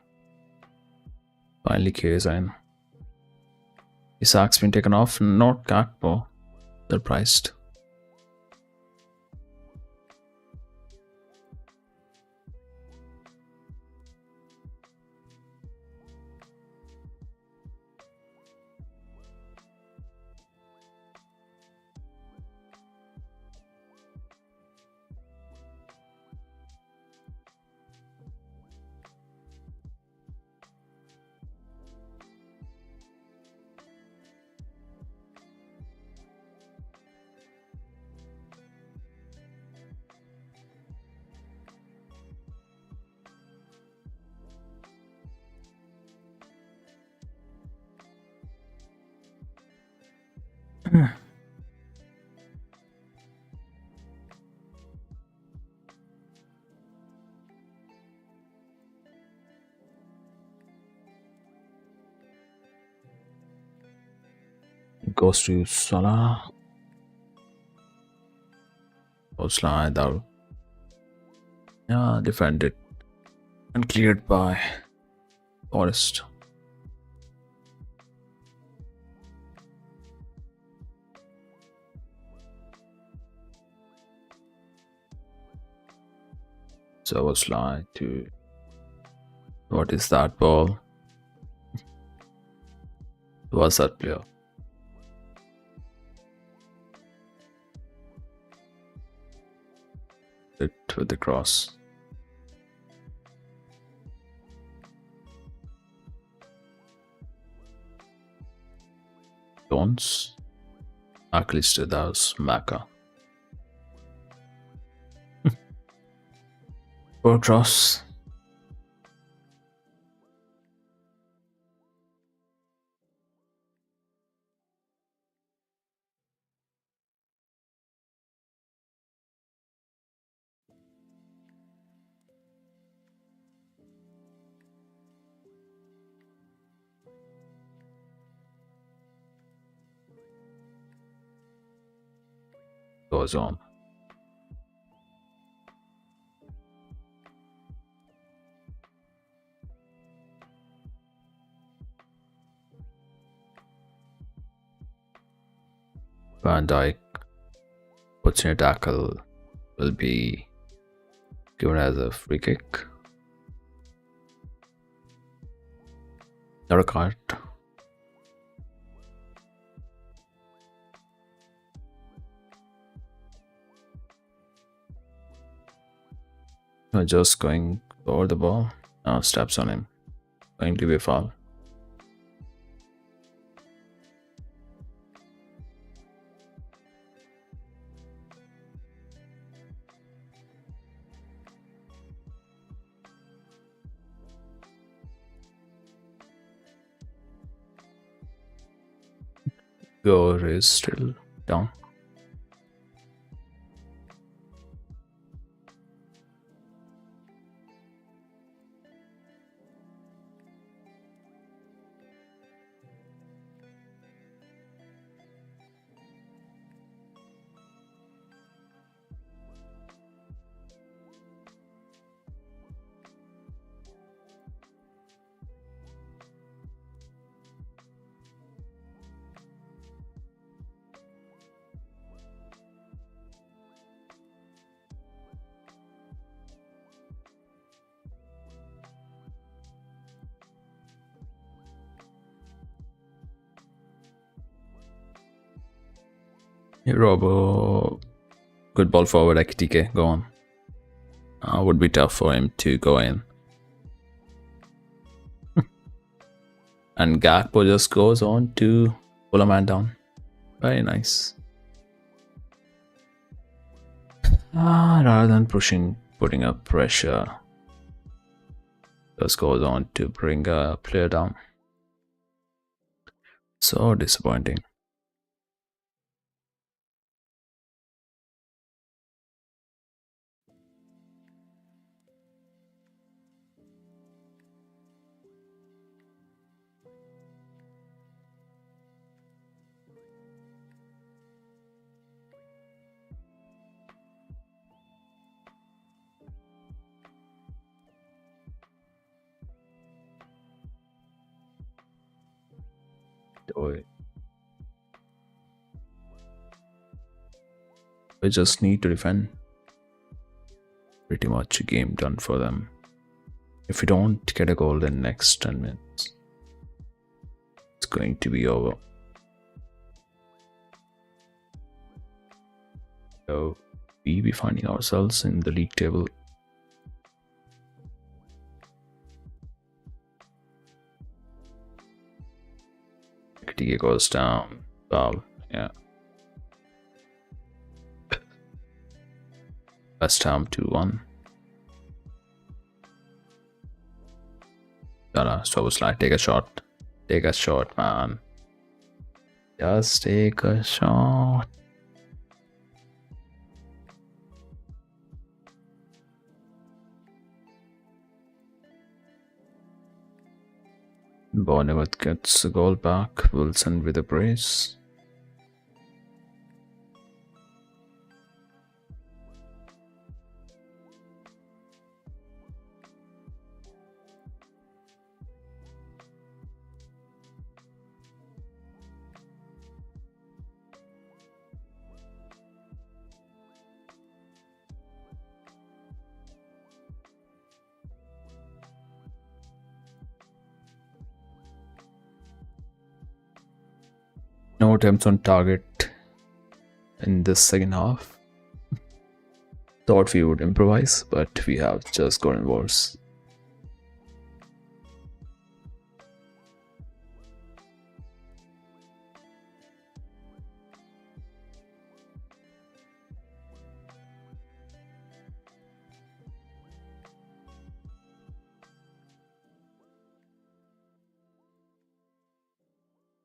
Finally Chiesa in. Isaac's been taken off, not Gakpo. Surprised. Goes to Salah. Slide out. Yeah, defended and cleared by Forest. So was slide to. What is that ball? Was that player? It with the cross. Jones. Actually, that was Maka. Poor cross. Goes on. Van Dijk puts in a tackle, will be given as a free kick. Not a card. Just going over the ball. Now steps on him. Going to be a foul. Gore is still down. Hey, Robo, good ball forward, TK, go on. Would be tough for him to go in. And Gakpo just goes on to pull a man down. Very nice. Rather than putting up pressure, just goes on to bring a player down. So disappointing. We just need to defend. Pretty much a game done for them. If we don't get a goal in the next 10 minutes, it's going to be over. So we be finding ourselves in the league table. TK goes down. Foul, yeah. West Ham 2-1. So slide. Take a shot. Take a shot, man. Just take a shot. Bournemouth gets a goal back. Wilson with a brace. No attempts on target in this second half. Thought we would improvise, but we have just gotten worse.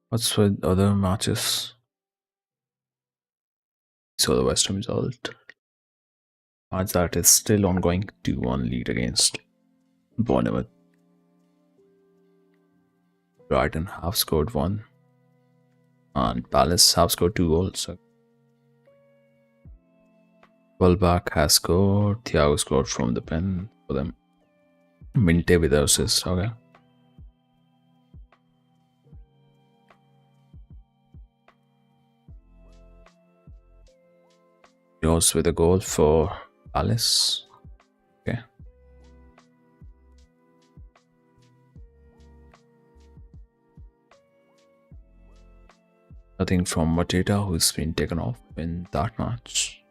What's with other matches? So the West Ham result. Match that is still ongoing. 2-1 lead against Bournemouth. Brighton have scored 1. And Palace have scored 2 goals. So Welbeck has scored. Thiago scored from the pen for them. Minte with the assist. Okay. Yours with a goal for Palace. Okay. Nothing from Mateta, who's been taken off in that match.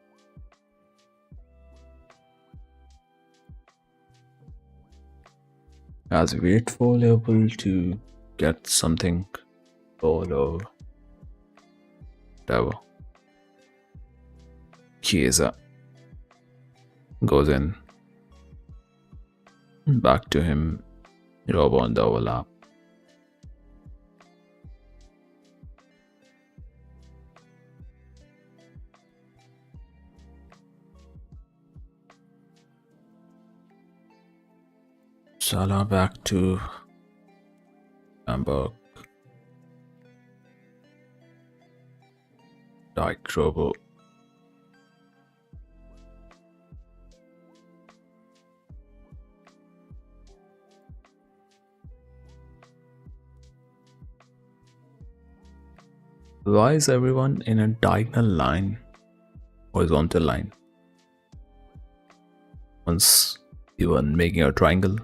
As we wait for Liverpool to get something, goal or whatever. Chiesa goes in. Back to him. Robo on the overlap. Salah back to Hamburg. Dyke Robo. Why is everyone in a diagonal line, horizontal line? Once even making a triangle,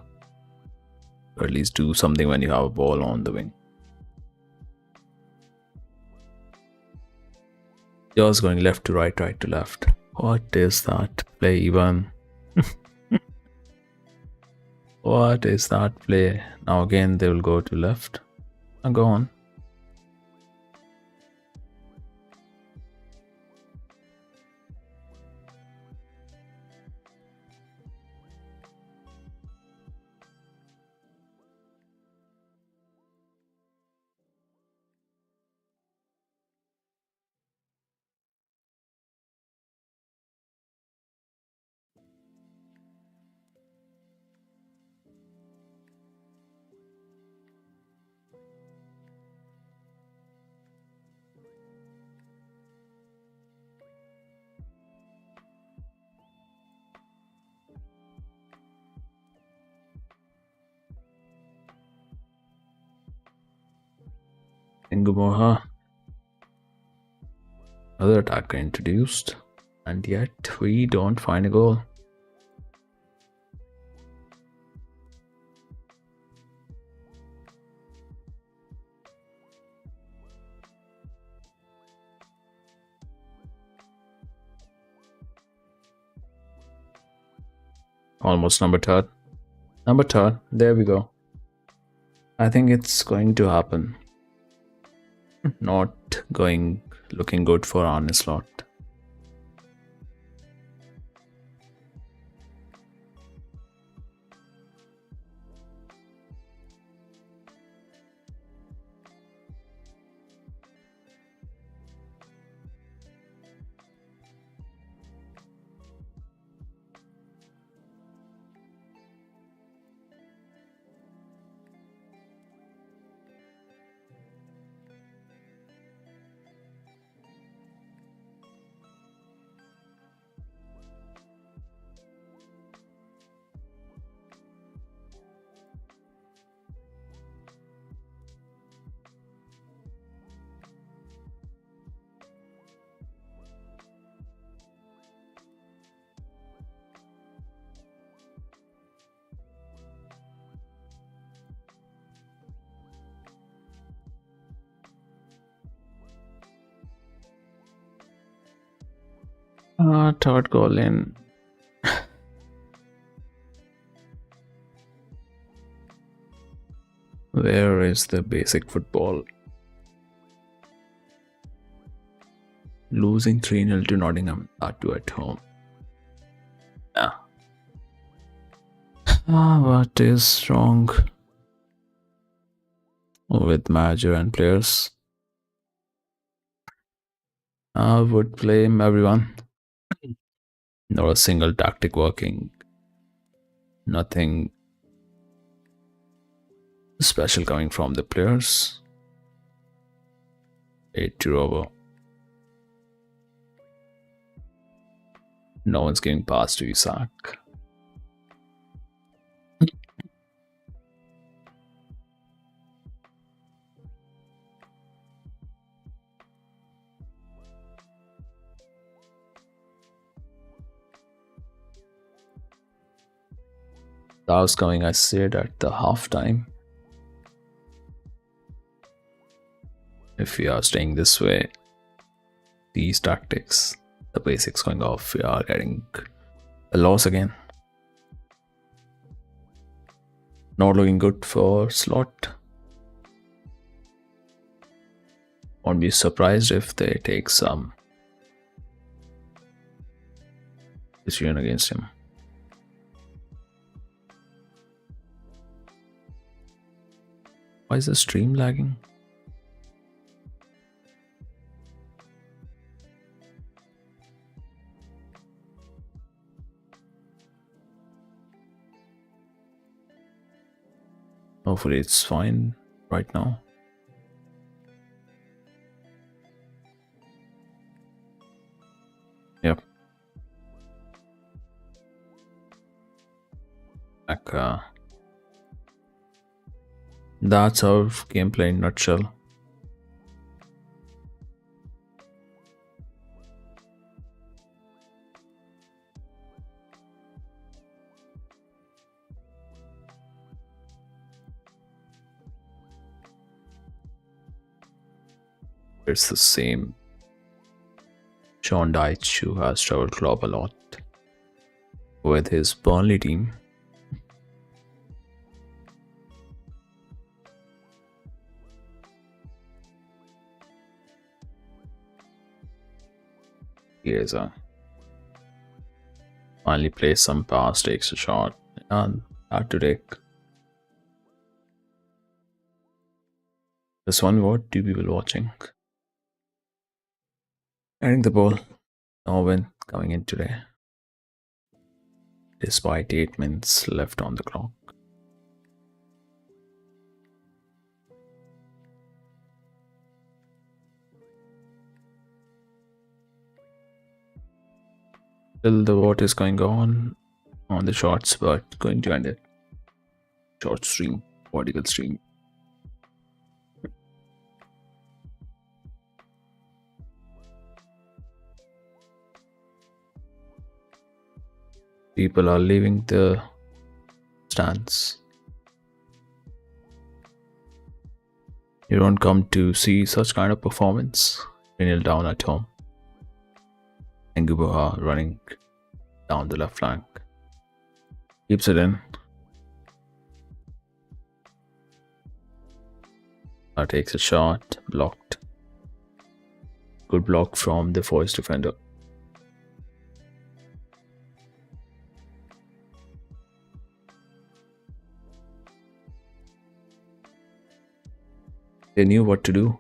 or at least do something when you have a ball on the wing. Yours going left to right, right to left. What is that play even? What is that play? Now again they will go to left. Now go on. Ingumoha. Another attacker introduced. And yet we don't find a goal. Almost number third. Number third. There we go. I think it's going to happen. Not looking good for Arne Slot. Third goal in. Where is the basic football? Losing 3-0 to Nottingham, that too at home. Yeah. What is wrong with manager and players? I would blame everyone. Not a single tactic working. Nothing special coming from the players. 8-2 over. No one's giving pass to Isak. That was coming, I said, at the halftime. If we are staying this way, these tactics, the basics going off, we are getting a loss again. Not looking good for Slot. Won't be surprised if they take some decision against him. Why is the stream lagging? Hopefully it's fine right now. Yep. Like, that's our gameplay in nutshell. It's the same Sean Dyche, who has traveled club a lot with his Burnley team. Here's a finally plays some pass, takes a shot, and hard to take. This one, what two people watching? Heading the ball. No win coming in today, despite 8 minutes left on the clock. Still, the vote is going on the shots, but going to end it. Short stream, vertical stream. People are leaving the stands. You don't come to see such kind of performance. You kneel down at home. And Guboha running down the left flank. Keeps it in. Takes a shot, blocked. Good block from the Forest defender. They knew what to do.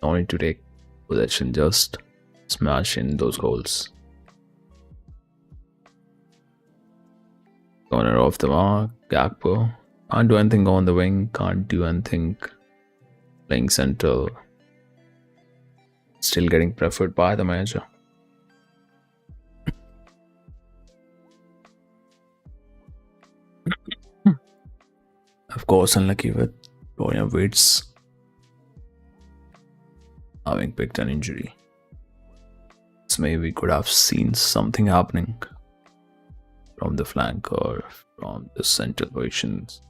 No need to take possession, just smash in those goals. Corner off the mark, Gakpo. Can't do anything on the wing, can't do anything playing central. Still getting preferred by the manager. Of course, unlucky with Dorian Waits having picked an injury. So maybe we could have seen something happening from the flank or from the central positions.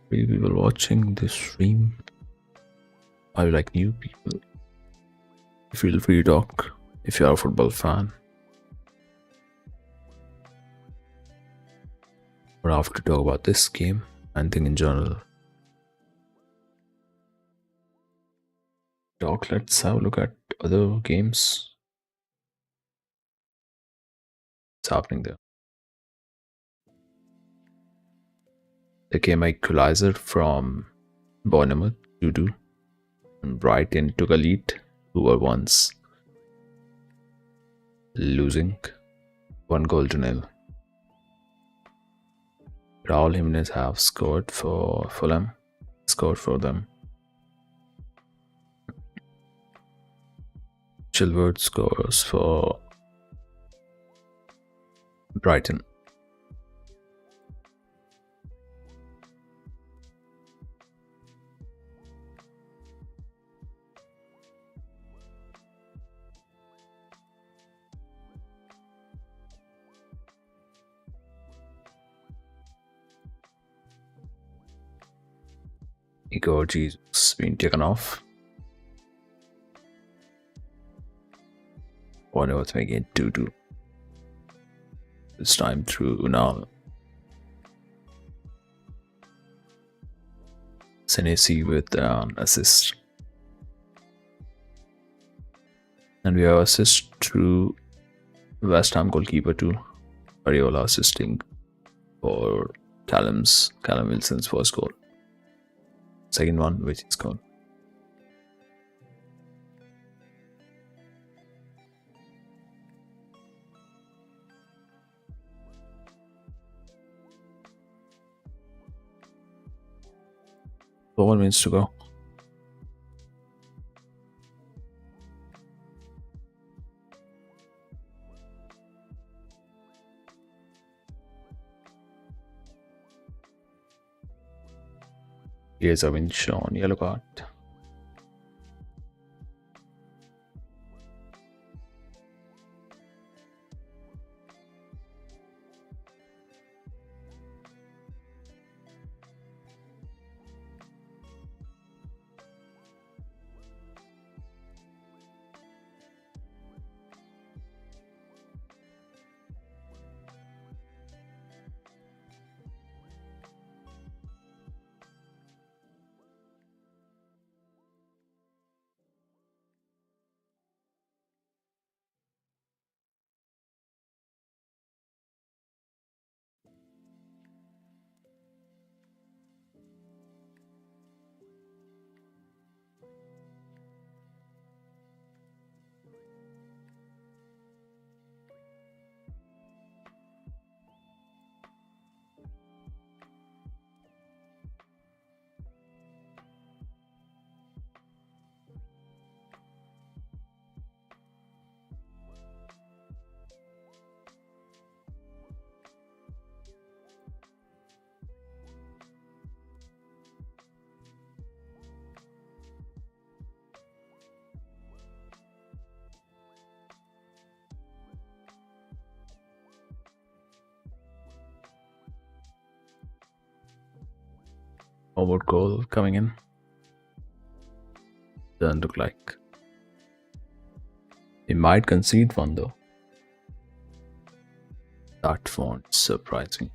People watching this stream, are you like new people? Feel free to talk if you are a football fan. Or have to talk about this game, anything in general. Let's have a look at other games. What's happening there? The game equalizer from Bournemouth 2-2. And Brighton took a lead, who were once losing 1-0. Raul Jimenez have scored for Fulham, scored for them. Chilwell scores for Brighton. Igor Jesus being taken off. Bournemouth making it 2-2. This time through Unal. Senesi with an assist. And we have assist through West Ham goalkeeper too. Ariola assisting for Callum Wilson's first goal. second one which is called. So 1 minute to go. Here's a win shown, yellow card. Forward goal coming in. Doesn't look like. They might concede one though. That won't surprise me.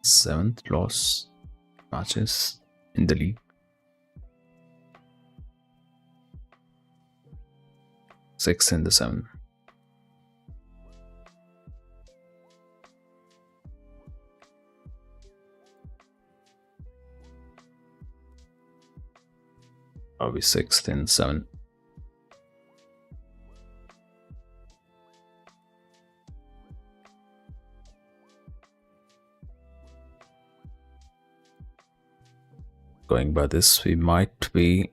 Seventh loss matches in the league. Six in the seven. Are we sixth in seven? Going by this, we might be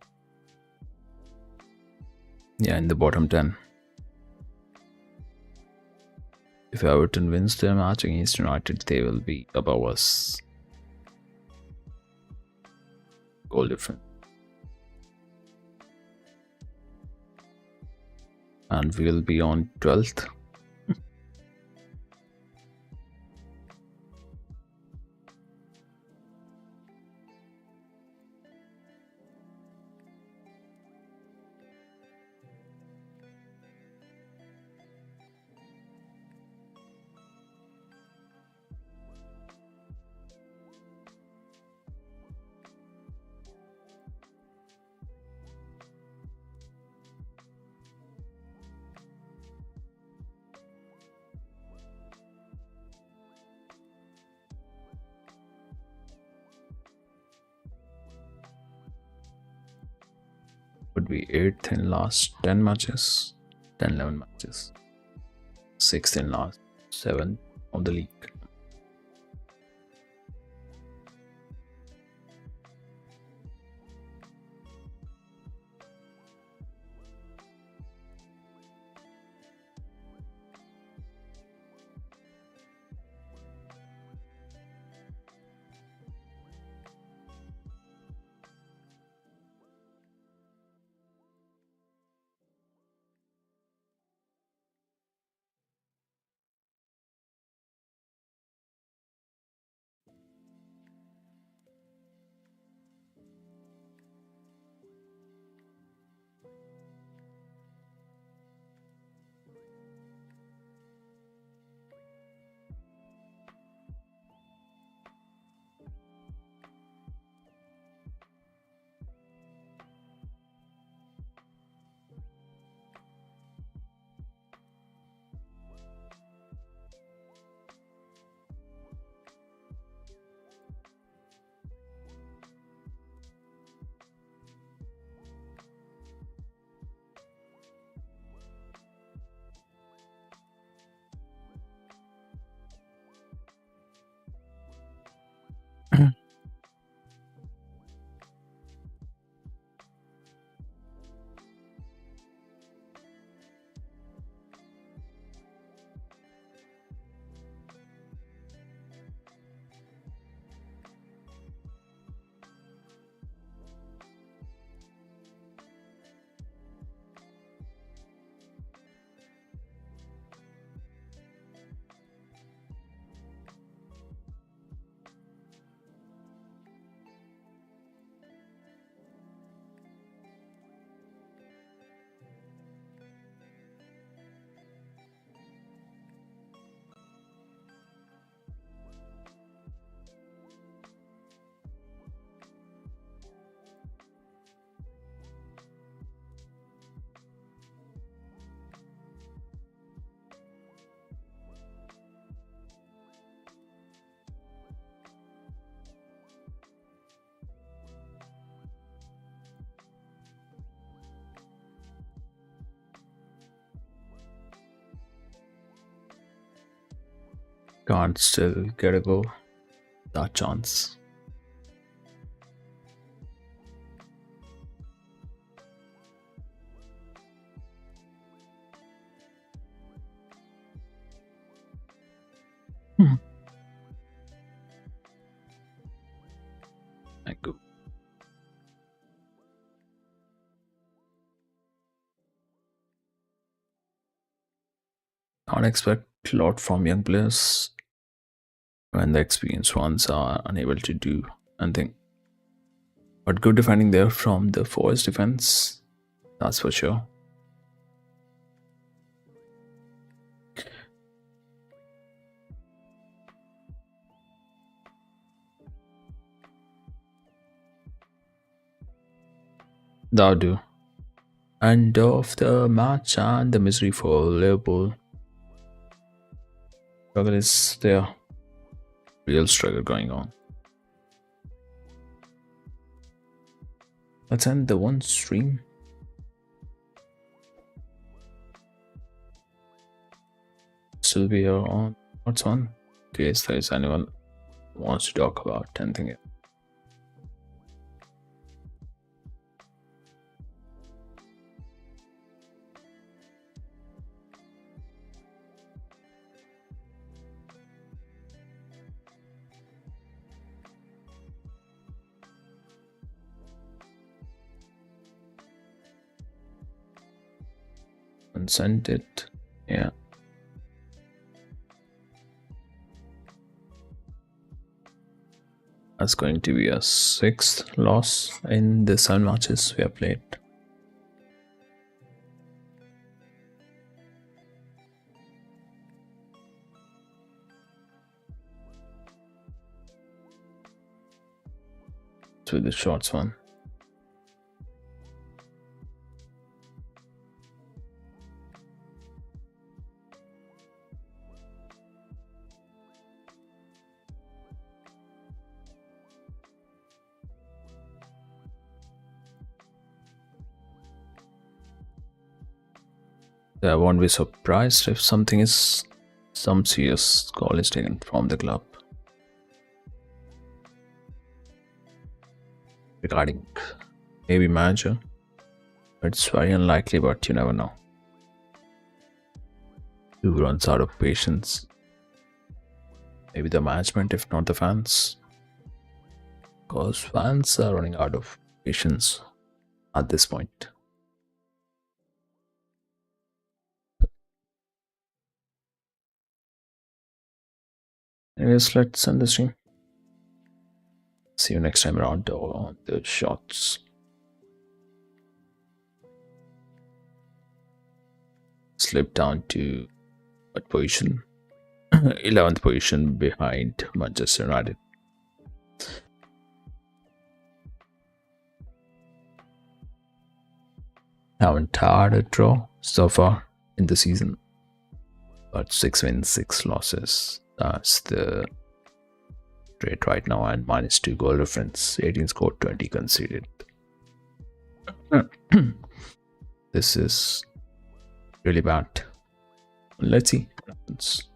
in the bottom 10. If Everton wins their match against United, they will be above us. Goal difference. And we will be on 12th. Would be 8th in last 10 matches, 10 11 matches, 6th in last 7 of the league. Can't still get a goal. That chance. Hmm. Thank you. Can't expect a lot from young players when the experienced ones are unable to do anything. But good defending there from the Forest defense, that's for sure. That'll do. End of the match and the misery for Liverpool. Struggle is there. Real struggle going on. Let's end the one stream. Still be here on what's on? In case there's anyone who wants to talk about anything. And send it. Yeah. That's going to be a 6th loss in the 7 matches we have played. With the shorts one. I won't be surprised if some serious call is taken from the club regarding maybe manager. It's very unlikely, but you never know. Who runs out of patience? Maybe the management, if not the fans. Because fans are running out of patience at this point. Anyways, let's end the stream. See you next time around on the shots. Slip down to what position? 11th position behind Manchester United. Haven't had a draw so far in the season, but 6 wins, 6 losses. That's the rate right now, and -2 goal difference. 18 scored, 20 conceded. This is really bad. Let's see what happens.